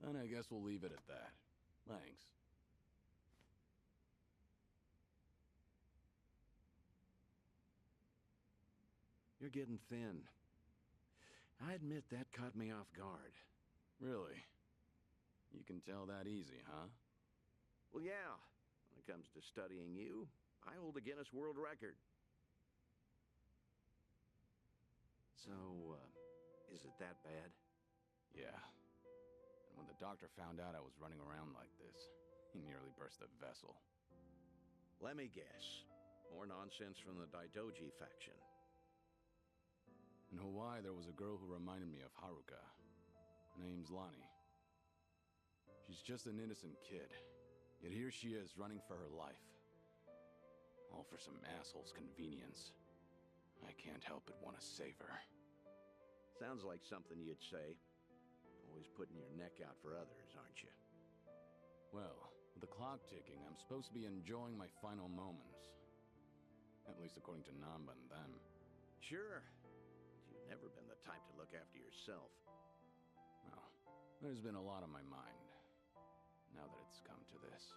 Then I guess we'll leave it at that. Thanks. You're getting thin. I admit that caught me off guard. Really? You can tell that easy, huh? Well, yeah. When it comes to studying you, I hold a Guinness World Record. So, is it that bad? Yeah. And when the doctor found out I was running around like this, he nearly burst a vessel. Let me guess. More nonsense from the Daidoji faction. In Hawaii, there was a girl who reminded me of Haruka. Her name's Lonnie. She's just an innocent kid. Yet here she is, running for her life. All for some asshole's convenience. I can't help but want to save her. Sounds like something you'd say. Always putting your neck out for others, aren't you? Well, with the clock ticking, I'm supposed to be enjoying my final moments. At least according to Nanba and them. Sure. But you've never been the type to look after yourself. Well, there's been a lot on my mind, now that it's come to this.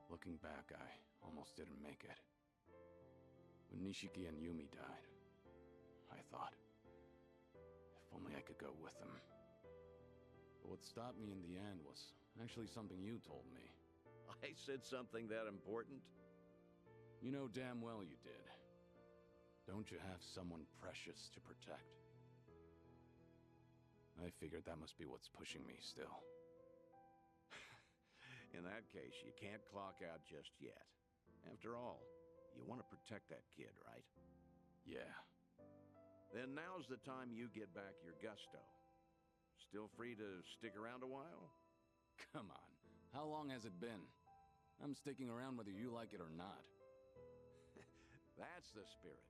Looking back, I almost didn't make it. When Nishiki and Yumi died, I thought, if only I could go with them. But what stopped me in the end was actually something you told me. I said something that important? You know damn well you did. Don't you have someone precious to protect? I figured that must be what's pushing me still. In that case, you can't clock out just yet. After all, you want to protect that kid, right? Yeah. Then now's the time you get back your gusto. Still free to stick around a while? Come on. How long has it been? I'm sticking around whether you like it or not. That's the spirit.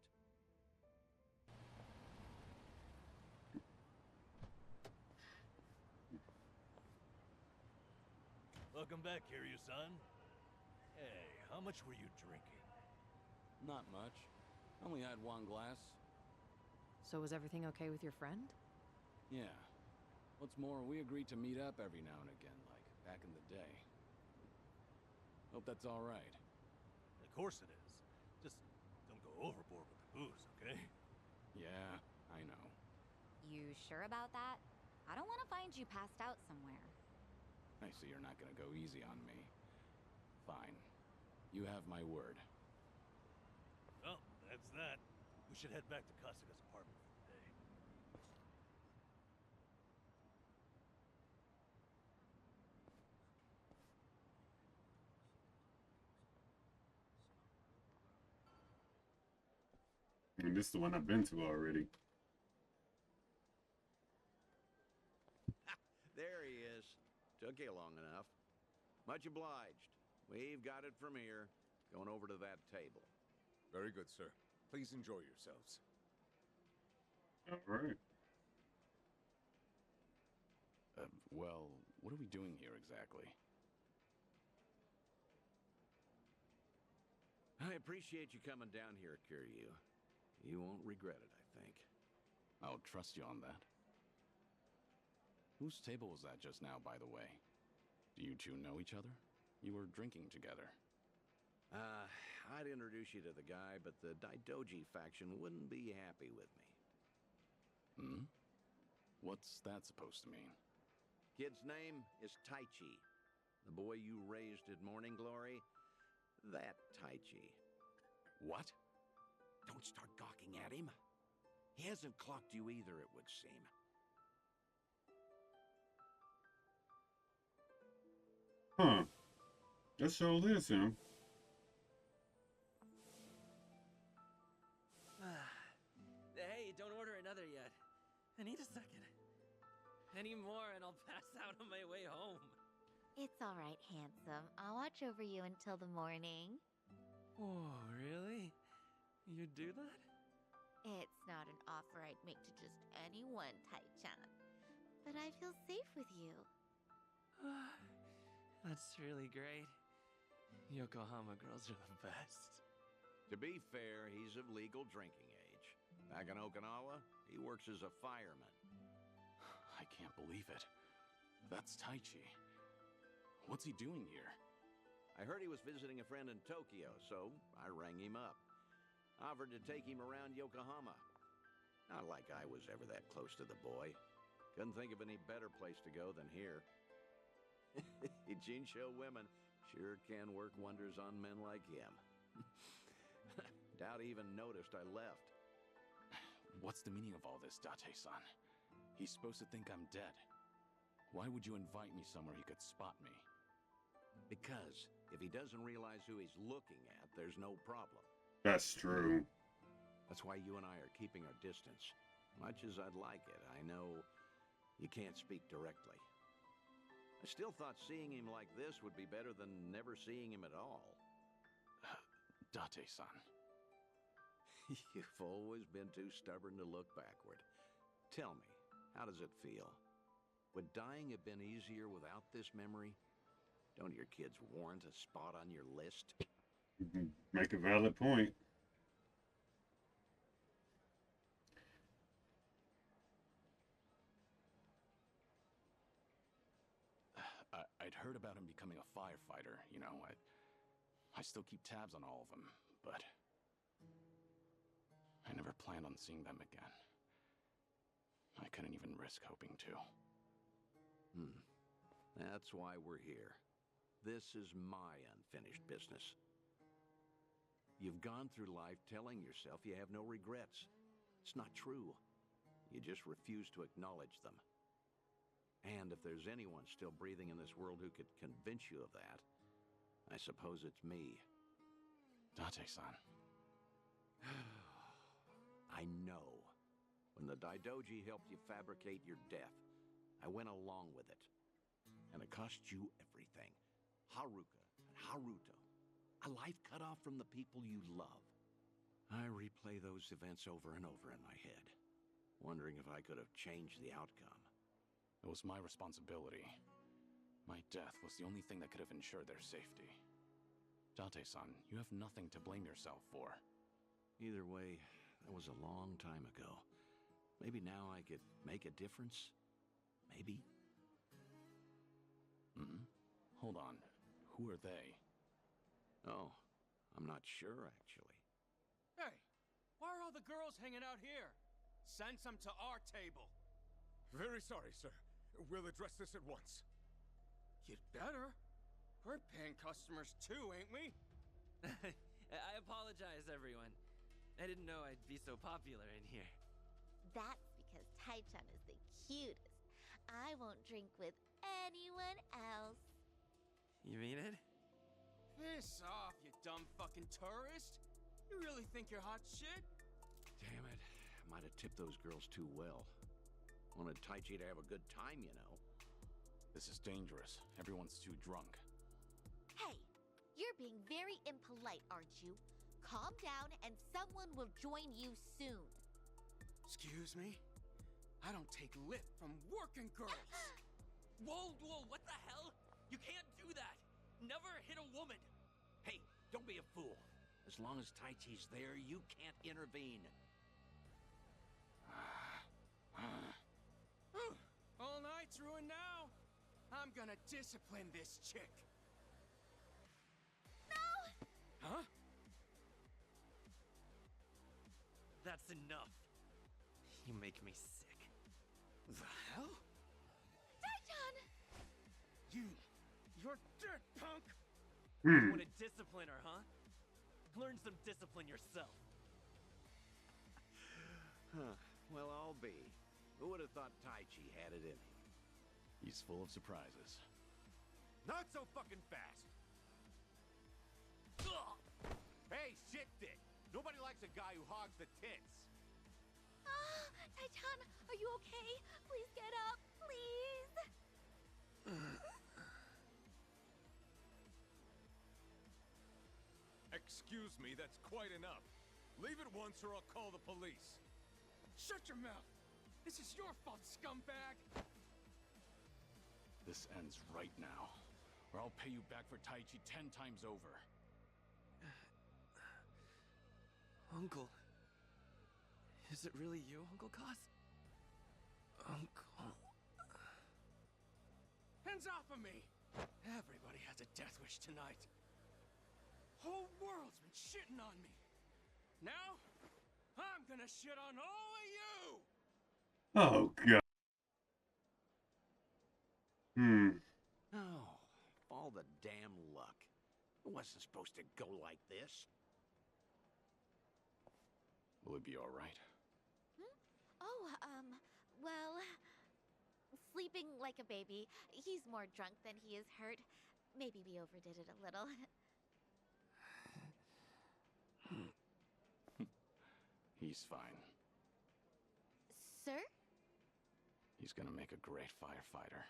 Welcome back, Kiryu-san. Hey, how much were you drinking? Not much. Only had one glass. So was everything okay with your friend? Yeah. What's more, we agreed to meet up every now and again, like back in the day. Hope that's all right. Of course it is. Just don't go overboard with the booze, okay? Yeah, I know. You sure about that? I don't want to find you passed out somewhere. I see you're not gonna go easy on me. Fine. You have my word. Well, that's that. We should head back to Kasuga's apartment for the day. And this is the one I've been to already. There he is. Took you long enough. Much obliged. We've got it from here. Going over to that table. Very good, sir. Please enjoy yourselves. All right. Well, what are we doing here exactly? I appreciate you coming down here, Kiryu. You won't regret it, I think. I'll trust you on that. Whose table was that just now, by the way? Do you two know each other? You were drinking together. I'd introduce you to the guy, but the Daidoji faction wouldn't be happy with me. Hmm? What's that supposed to mean? Kid's name is Taichi. The boy you raised at Morning Glory, that Taichi. What? Don't start gawking at him. He hasn't clocked you either, it would seem. Huh. That sure is him. Hey, don't order another yet. I need a second. Any more and I'll pass out on my way home. It's all right, handsome. I'll watch over you until the morning. Oh, really? You'd do that? It's not an offer I'd make to just anyone, Tai-chan. But I feel safe with you. That's really great. Yokohama girls are the best. To be fair, he's of legal drinking age. Back in Okinawa, he works as a fireman. I can't believe it. That's Taichi. What's he doing here? I heard he was visiting a friend in Tokyo, so I rang him up. Offered to take him around Yokohama. Not like I was ever that close to the boy. Couldn't think of any better place to go than here. Jinsho women sure can work wonders on men like him. Doubt he even noticed I left. What's the meaning of all this, Date-san? He's supposed to think I'm dead. Why would you invite me somewhere he could spot me? Because if he doesn't realize who he's looking at, there's no problem. That's true. That's why you and I are keeping our distance. Much as I'd like it, I know you can't speak directly. I still thought seeing him like this would be better than never seeing him at all. Date-san. You've always been too stubborn to look backward. Tell me, how does it feel? Would dying have been easier without this memory? Don't your kids warrant a spot on your list? Make a valid point. I'd heard about him becoming a firefighter, you know. I still keep tabs on all of them, but I never planned on seeing them again. I couldn't even risk hoping to. That's why we're here. This is my unfinished business. You've gone through life telling yourself you have no regrets. It's not true. You just refuse to acknowledge them. And if there's anyone still breathing in this world who could convince you of that, I suppose it's me. Date-san. I know. When the Daidoji helped you fabricate your death, I went along with it. And it cost you everything. Haruka and Haruto. A life cut off from the people you love. I replay those events over and over in my head, wondering if I could have changed the outcome. It was my responsibility. My death was the only thing that could have ensured their safety. Date-san, you have nothing to blame yourself for. Either way, that was a long time ago. Maybe now I could make a difference? Maybe? Hold on. Who are they? Oh, I'm not sure, actually. Hey, why are all the girls hanging out here? Send some to our table. Very sorry, sir. We'll address this at once. You'd better. We're paying customers too, ain't we? I apologize, everyone. I didn't know I'd be so popular in here. That's because Tai-chan is the cutest. I won't drink with anyone else. You mean it? Piss off, you dumb fucking tourist. You really think you're hot shit? Damn it. I might have tipped those girls too well. Wanted Taichi to have a good time, you know. This is dangerous. Everyone's too drunk. Hey, you're being very impolite, aren't you? Calm down and someone will join you soon. Excuse me? I don't take lip from working girls. Whoa, what the hell? You can't do that. Never hit a woman. Hey, don't be a fool. As long as Taichi's there, you can't intervene. All night's ruined now. I'm gonna discipline this chick. No! Huh? That's enough. You make me sick. The hell? Tai-chan! You're dead, punk! You want to discipline her, huh? Learn some discipline yourself. Well, I'll be. Who would have thought Taichi had it in him? He's full of surprises. Not so fucking fast! Hey, shit dick! Nobody likes a guy who hogs the tits! Tai-chan, are you okay? Please get up, please! Excuse me, that's quite enough. Leave it once or I'll call the police. Shut your mouth! This is your fault, scumbag! This ends right now, or I'll pay you back for Taichi 10 times over. Uncle. Is it really you, Uncle Kaz? Uncle. Hands off of me! Everybody has a death wish tonight. Whole world's been shitting on me. Now, I'm gonna shit on all of you! Oh, God. Oh, all the damn luck. It wasn't supposed to go like this. Will it be all right? Oh, well, sleeping like a baby. He's more drunk than he is hurt. Maybe we overdid it a little. He's fine. Sir? He's gonna make a great firefighter.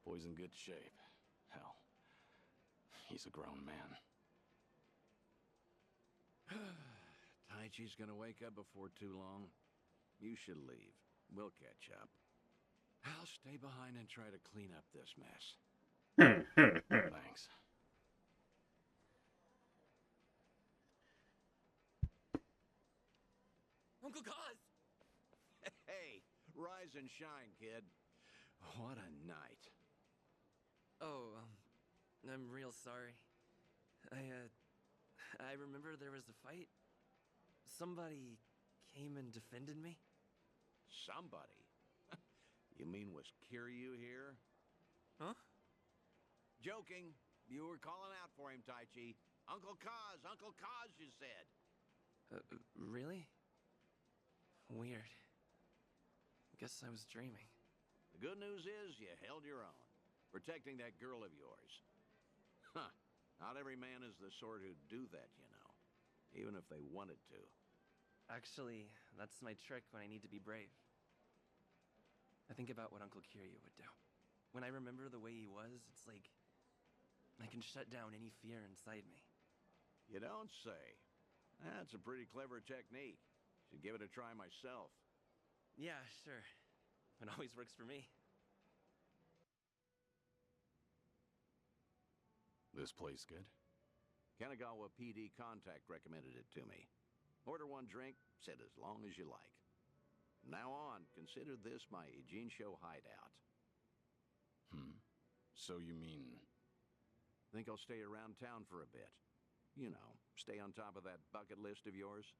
Boy's in good shape. Hell, he's a grown man. Taichi's gonna wake up before too long. You should leave. We'll catch up. I'll stay behind and try to clean up this mess. Thanks. Uncle Kaz! Hey, rise and shine, kid. What a night. Oh, I'm real sorry. I remember there was a fight. Somebody came and defended me. Somebody? You mean was Kiryu here? Huh? Joking. You were calling out for him, Taichi. Uncle Kaz, you said. Really? Weird. Guess I was dreaming. The good news is you held your own, protecting that girl of yours. Huh. Not every man is the sort who'd do that, you know. Even if they wanted to. Actually, that's my trick when I need to be brave. I think about what Uncle Kiryu would do. When I remember the way he was, it's like I can shut down any fear inside me. You don't say. That's a pretty clever technique. Should give it a try myself. Yeah, sure. It always works for me. This place good? Kanagawa PD contact recommended it to me. Order one drink, sit as long as you like. From now on, consider this my Ijincho hideout. So you mean... Think I'll stay around town for a bit. You know, stay on top of that bucket list of yours.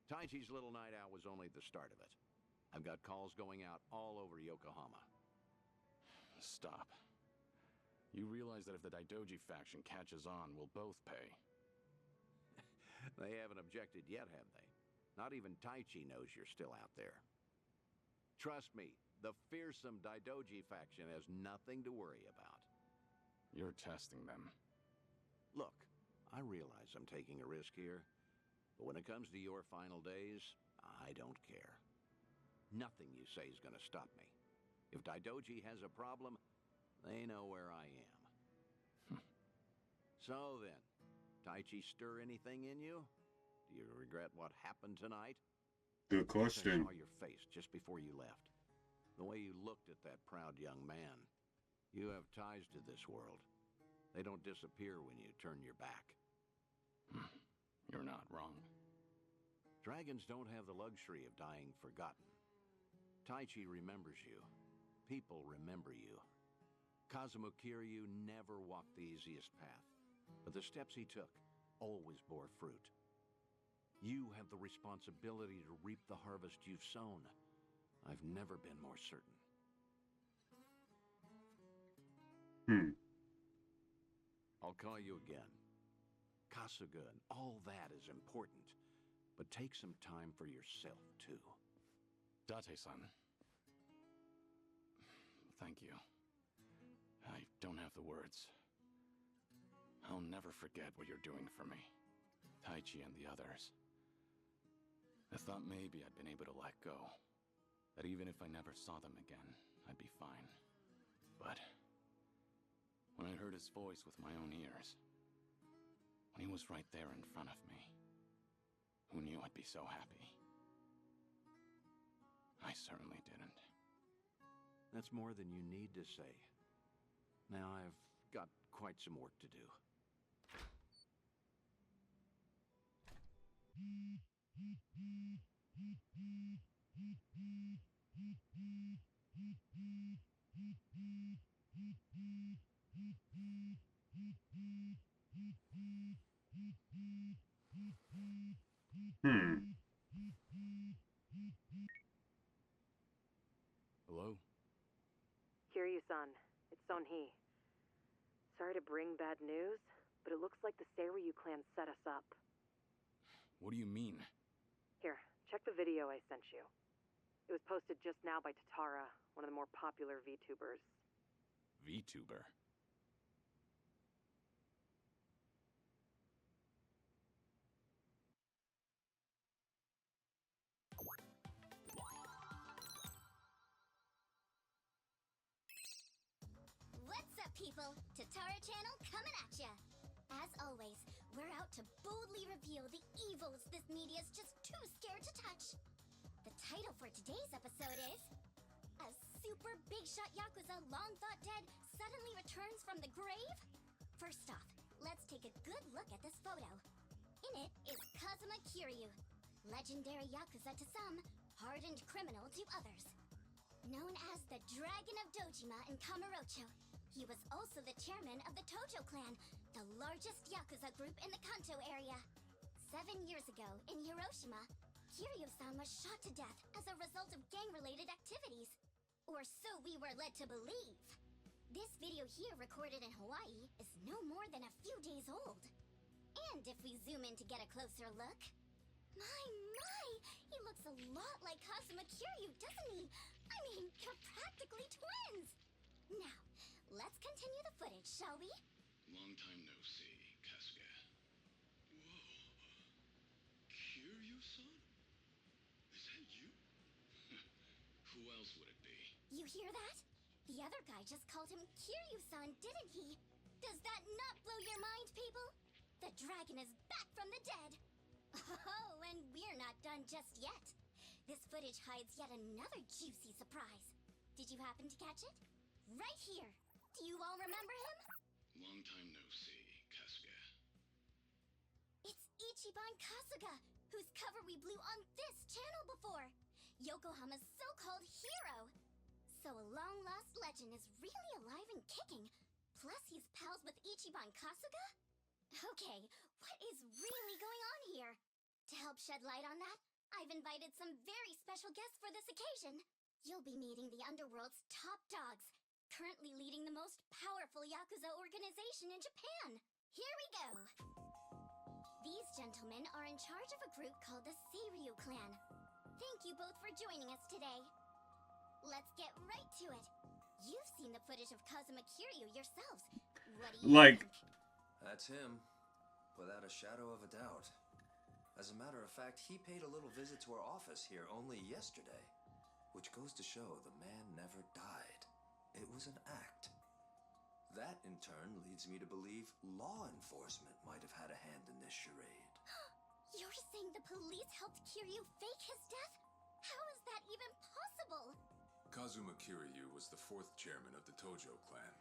Taichi's little night out was only the start of it. I've got calls going out all over Yokohama. Stop. You realize that if the Daidoji faction catches on, we'll both pay. They haven't objected yet, have they? Not even Taichi knows you're still out there. Trust me, the fearsome Daidoji faction has nothing to worry about. You're testing them. Look, I realize I'm taking a risk here, but when it comes to your final days, I don't care. Nothing you say is going to stop me. If Daidoji has a problem, they know where I am. So then, Taichi stir anything in you? Do you regret what happened tonight? Good question. I saw your face just before you left. The way you looked at that proud young man. You have ties to this world. They don't disappear when you turn your back. You're not wrong. Dragons don't have the luxury of dying forgotten. Taichi remembers you. People remember you. Kazuma Kiryu never walked the easiest path, but the steps he took always bore fruit. You have the responsibility to reap the harvest you've sown. I've never been more certain. I'll call you again. Kasuga and all that is important, but take some time for yourself, too. Date-san. Thank you. I don't have the words. I'll never forget what you're doing for me. Taichi and the others. I thought maybe I'd been able to let go. That even if I never saw them again, I'd be fine. But when I heard his voice with my own ears, when he was right there in front of me, who knew I'd be so happy? I certainly didn't. That's more than you need to say. Now I've got quite some work to do. Hello? Kiryu-san, it's Seonhee. Sorry to bring bad news, but it looks like the Seiryu Clan set us up. What do you mean? Here, check the video I sent you. It was posted just now by Tatara, one of the more popular VTubers. VTuber? What's up, people? Tatara Channel coming at ya! As always, we're out to boldly reveal the evils this media's just too scared to touch. The title for today's episode is... A super big shot Yakuza long thought dead suddenly returns from the grave? First off, let's take a good look at this photo. In it is Kazuma Kiryu, legendary Yakuza to some, hardened criminal to others. Known as the Dragon of Dojima in Kamurocho, he was also the chairman of the Tojo Clan, the largest Yakuza group in the Kanto area. 7 years ago, in Hiroshima, Kiryu-san was shot to death as a result of gang-related activities. Or so we were led to believe. This video here recorded in Hawaii is no more than a few days old. And if we zoom in to get a closer look... My! He looks a lot like Kazuma Kiryu, doesn't he? I mean, they're practically twins! Now, let's continue the footage, shall we? Long time no see, Kasuga. Whoa. Kiryu-san? Is that you? Who else would it be? You hear that? The other guy just called him Kiryu-san, didn't he? Does that not blow your mind, people? The dragon is back from the dead! Oh, and we're not done just yet. This footage hides yet another juicy surprise. Did you happen to catch it? Right here! Do you all remember him? Long time no see, Kasuga. It's Ichiban Kasuga, whose cover we blew on this channel before. Yokohama's so-called hero. So a long-lost legend is really alive and kicking. Plus he's pals with Ichiban Kasuga? Okay, what is really going on here? To help shed light on that, I've invited some very special guests for this occasion. You'll be meeting the underworld's top dogs, currently leading the most powerful Yakuza organization in Japan. Here we go! These gentlemen are in charge of a group called the Seiryu Clan. Thank you both for joining us today. Let's get right to it. You've seen the footage of Kazuma Kiryu yourselves. What do you think? That's him, without a shadow of a doubt. As a matter of fact, he paid a little visit to our office here only yesterday. Which goes to show the man never died. It was an act. That, in turn, leads me to believe law enforcement might have had a hand in this charade. You're saying the police helped Kiryu fake his death? How is that even possible? Kazuma Kiryu was the 4th chairman of the Tojo Clan,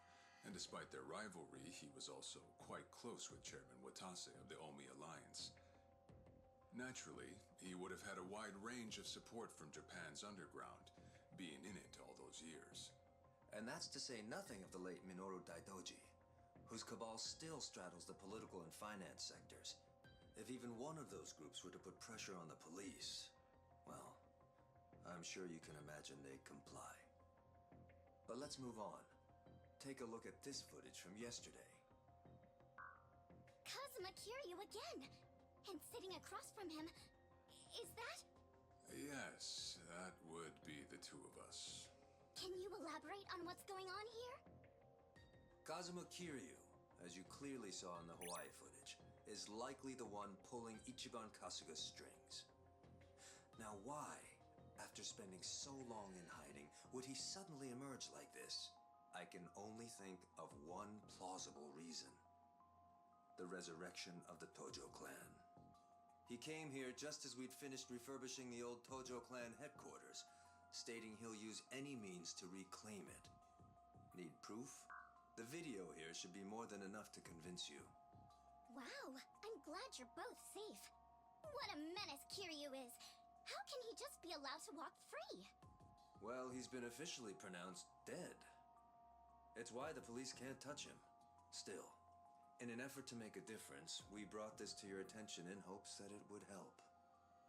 and despite their rivalry, he was also quite close with Chairman Watase of the Omi Alliance. Naturally, he would have had a wide range of support from Japan's underground, being in it all those years. And that's to say nothing of the late Minoru Daidoji, whose cabal still straddles the political and finance sectors. If even one of those groups were to put pressure on the police, well, I'm sure you can imagine they'd comply. But let's move on. Take a look at this footage from yesterday. Kazuma Kiryu again! And sitting across from him, is that? Yes, that would be the two of us. Can you elaborate on what's going on here? Kazuma Kiryu, as you clearly saw in the Hawaii footage, is likely the one pulling Ichiban Kasuga's strings. Now why, after spending so long in hiding, would he suddenly emerge like this? I can only think of one plausible reason. The resurrection of the Tojo Clan. He came here just as we'd finished refurbishing the old Tojo Clan headquarters, stating he'll use any means to reclaim it. Need proof? The video here should be more than enough to convince you. Wow, I'm glad you're both safe. What a menace Kiryu is! How can he just be allowed to walk free? Well, he's been officially pronounced dead. It's why the police can't touch him. Still, in an effort to make a difference, we brought this to your attention in hopes that it would help.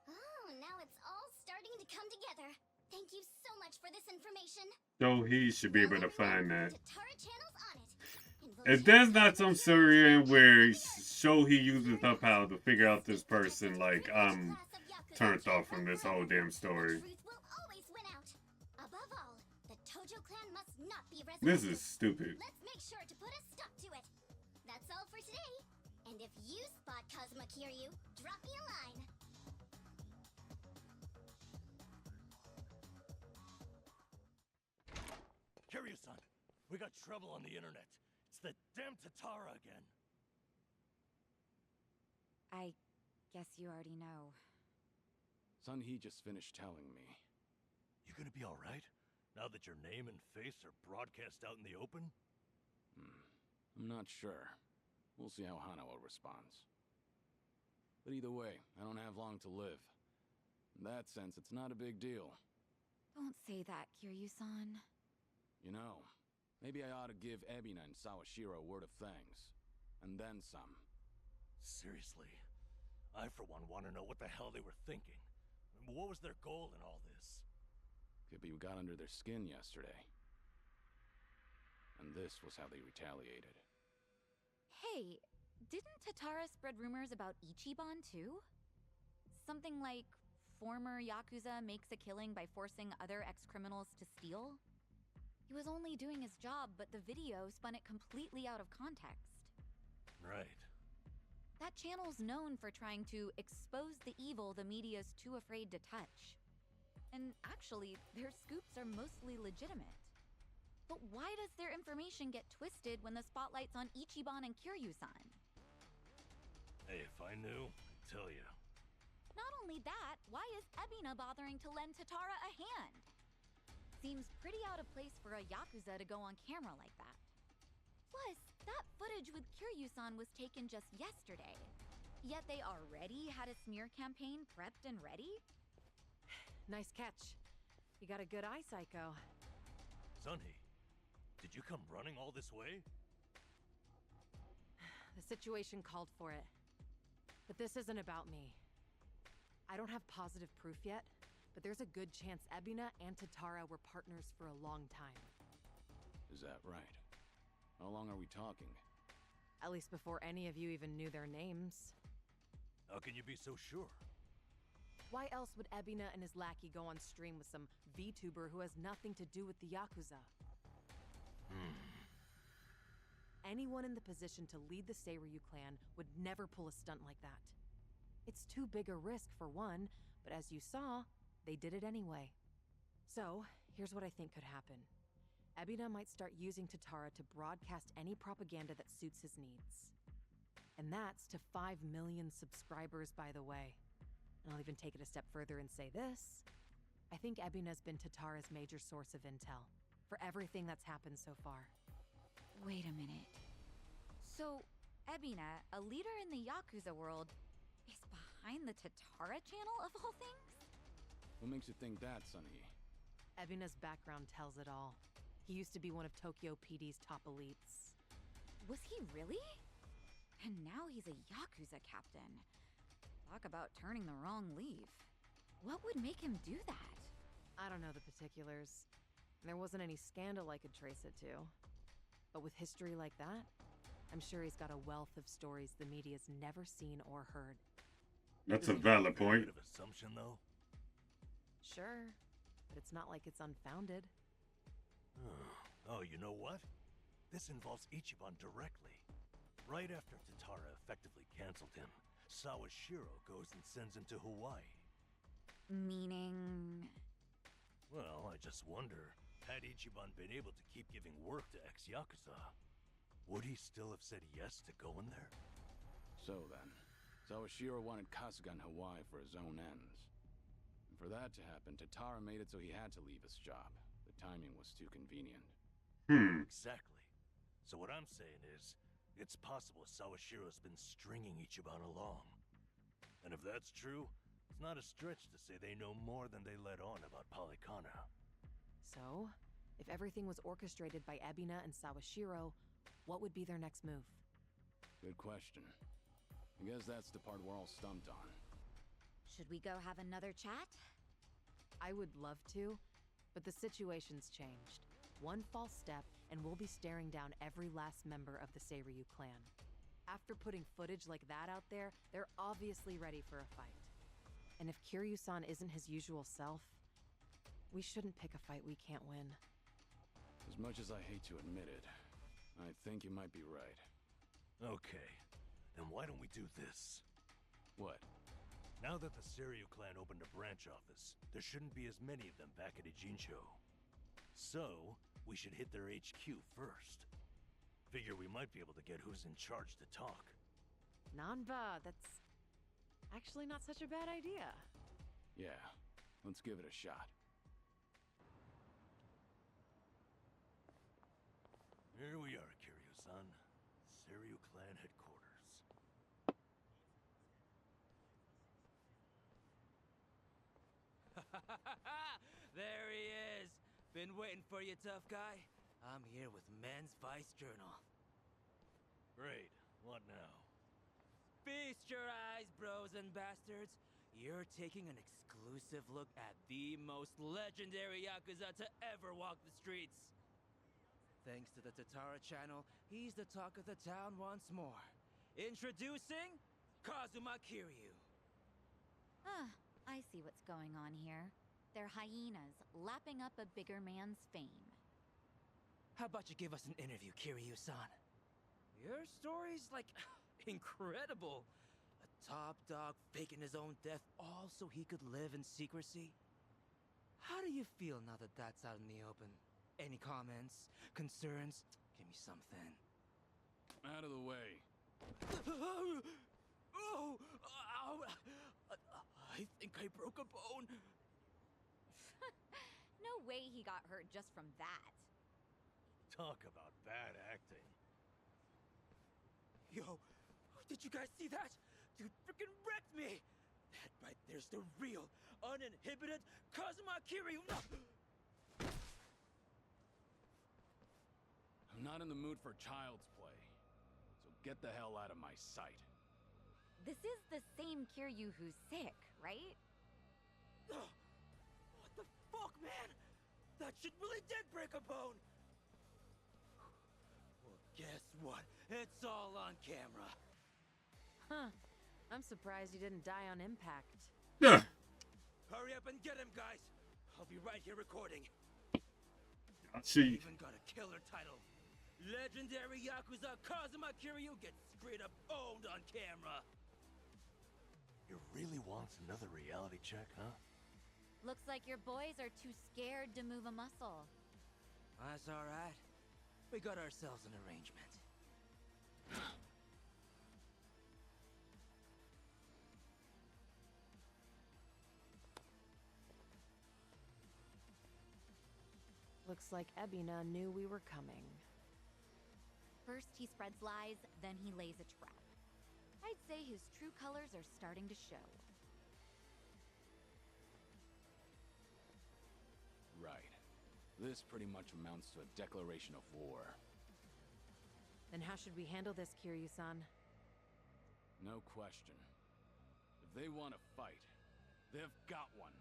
Oh, now it's all starting to come together. Thank you so much for this information. So he should be able to find that. Tatara Channel's on it. If there's not some Syrian where Seonhee uses her power to figure out this person, like, I'm turned off from this whole damn story. Above all, the Tojo Clan must not be resurrected. This is stupid. Let's make sure to put a stop to it. That's all for today. And if you spot Kazuma Kiryu, drop me a line. Kiryu-san, we got trouble on the internet. It's the damn Tatara again. I guess you already know. Seonhee just finished telling me. You gonna be alright? Now that your name and face are broadcast out in the open? I'm not sure. We'll see how Hanawa responds. But either way, I don't have long to live. In that sense, it's not a big deal. Don't say that, Kiryu-san. You know, maybe I ought to give Ebina and Sawashiro a word of thanks. And then some. Seriously, I for one want to know what the hell they were thinking. What was their goal in all this? Could be we got under their skin yesterday. And this was how they retaliated. Hey, didn't Tatara spread rumors about Ichiban too? Something like former Yakuza makes a killing by forcing other ex-criminals to steal? He was only doing his job, but the video spun it completely out of context. Right. That channel's known for trying to expose the evil the media's too afraid to touch. And actually, their scoops are mostly legitimate. But why does their information get twisted when the spotlight's on Ichiban and Kiryu-san? Hey, if I knew, I'd tell you. Not only that, why is Ebina bothering to lend Tatara a hand? Seems pretty out of place for a Yakuza to go on camera like that. Plus, that footage with Kiryu-san was taken just yesterday. Yet they already had a smear campaign prepped and ready? Nice catch. You got a good eye, Saeko. Seonhee, did you come running all this way? The situation called for it. But this isn't about me. I don't have positive proof yet, but there's a good chance Ebina and Tatara were partners for a long time. Is that right? How long are we talking? At least before any of you even knew their names. How can you be so sure? Why else would Ebina and his lackey go on stream with some VTuber who has nothing to do with the Yakuza? Anyone in the position to lead the Seiryu Clan would never pull a stunt like that. It's too big a risk for one, but as you saw, they did it anyway. So, here's what I think could happen. Ebina might start using Tatara to broadcast any propaganda that suits his needs. And that's to 5 million subscribers, by the way. And I'll even take it a step further and say this. I think Ebina's been Tatara's major source of intel for everything that's happened so far. Wait a minute. So, Ebina, a leader in the Yakuza world, is behind the Tatara Channel of all things? What makes you think that, Seonhee? Ebina's background tells it all. He used to be one of Tokyo PD's top elites. Was he really? And now he's a Yakuza captain. Talk about turning the wrong leaf. What would make him do that? I don't know the particulars. There wasn't any scandal I could trace it to. But with history like that, I'm sure he's got a wealth of stories the media's never seen or heard. That's a valid point. Bit of assumption, though. Sure, but it's not like it's unfounded. Oh, you know what? This involves Ichiban directly. Right after Tatara effectively canceled him, Sawashiro goes and sends him to Hawaii. Meaning? Well, I just wonder, had Ichiban been able to keep giving work to ex-Yakuza, would he still have said yes to going there? So then, Sawashiro wanted Kasuga in Hawaii for his own ends. And for that to happen, Tatara made it so he had to leave his job. The timing was too convenient. Exactly. So what I'm saying is, it's possible Sawashiro's been stringing Ichiban along. And if that's true, it's not a stretch to say they know more than they let on about Palekana. So, if everything was orchestrated by Ebina and Sawashiro, what would be their next move? Good question. I guess that's the part we're all stumped on. Should we go have another chat? I would love to, but the situation's changed. One false step, and we'll be staring down every last member of the Seiryu Clan. After putting footage like that out there, they're obviously ready for a fight. And if Kiryu-san isn't his usual self, we shouldn't pick a fight we can't win. As much as I hate to admit it, I think you might be right. Okay, then why don't we do this? What? Now that the Seiryu Clan opened a branch office, there shouldn't be as many of them back at Ijincho. So, we should hit their HQ first. Figure we might be able to get who's in charge to talk. Nanba, that's actually not such a bad idea. Yeah, let's give it a shot. Here we are, Kiryu-san. Seiryu Clan headquarters. There he is! Been waiting for you, tough guy. I'm here with Men's Vice Journal. Great. What now? Feast your eyes, bros and bastards. You're taking an exclusive look at the most legendary Yakuza to ever walk the streets. Thanks to the Tatara Channel, he's the talk of the town once more. Introducing Kazuma Kiryu. I see what's going on here. They're hyenas, lapping up a bigger man's fame. How about you give us an interview, Kiryu-san? Your story's, like, incredible. A top dog faking his own death all so he could live in secrecy. How do you feel now that that's out in the open? Any comments? Concerns? Give me something. Out of the way. Oh! Ow! I think I broke a bone. No way he got hurt just from that. Talk about bad acting. Yo, did you guys see that? Dude freaking wrecked me! That right there's the real, uninhibited Kazuma Kiryu! I'm not in the mood for child's play, so get the hell out of my sight. This is the same Kiryu who's sick, right? What the fuck, man? That shit really did break a bone! Well, guess what? It's all on camera. Huh. I'm surprised you didn't die on impact. Yeah. Hurry up and get him, guys! I'll be right here recording. See. Even got a killer title. Legendary Yakuza Kazuma Kiryu gets straight up owned on camera. You really want another reality check, huh? Looks like your boys are too scared to move a muscle. That's alright. We got ourselves an arrangement. Looks like Ebina knew we were coming. First he spreads lies, then he lays a trap. I'd say his true colors are starting to show. Right. This pretty much amounts to a declaration of war. Then how should we handle this, Kiryu-san? No question. If they want to fight, they've got one.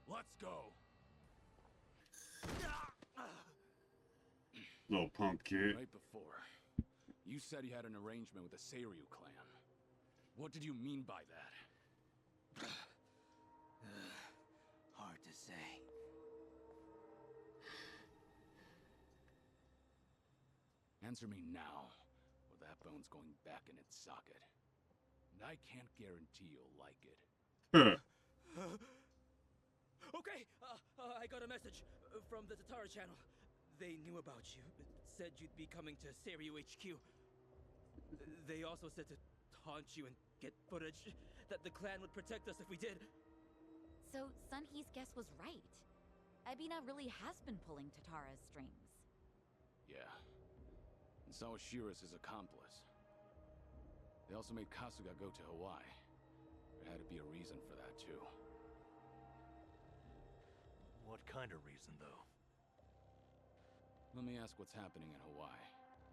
Let's go! Little punk kid. Right before, you said you had an arrangement with the Seiryu Clan. What did you mean by that? Hard to say. Answer me now, or that bone's going back in its socket. And I can't guarantee you'll like it. Okay, I got a message from the Tatara Channel. They knew about you. Said you'd be coming to Seiryu HQ. They also said to taunt you and get footage. That the clan would protect us if we did. So Seonhee's guess was right. Ebina really has been pulling Tatara's strings. Yeah. And so is Shira's accomplice. They also made Kasuga go to Hawaii. There had to be a reason for that, too. What kind of reason, though? Let me ask what's happening in Hawaii.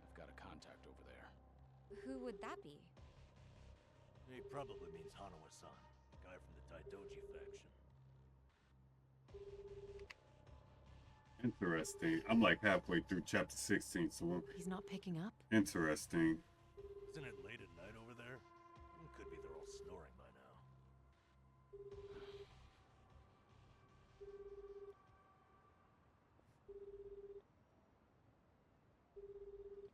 I've got a contact over there. Who would that be? He probably means Hanawa-san, the guy from the Daidoji faction. Interesting. I'm like halfway through chapter 16, so He's not picking up? interesting. Isn't it late at night over there? Could be they're all snoring by now.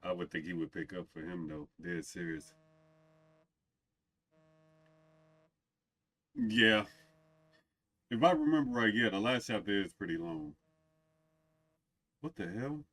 I would think he would pick up for him though. Dead serious. Yeah. If I remember right, yeah, the last chapter is pretty long. What the hell?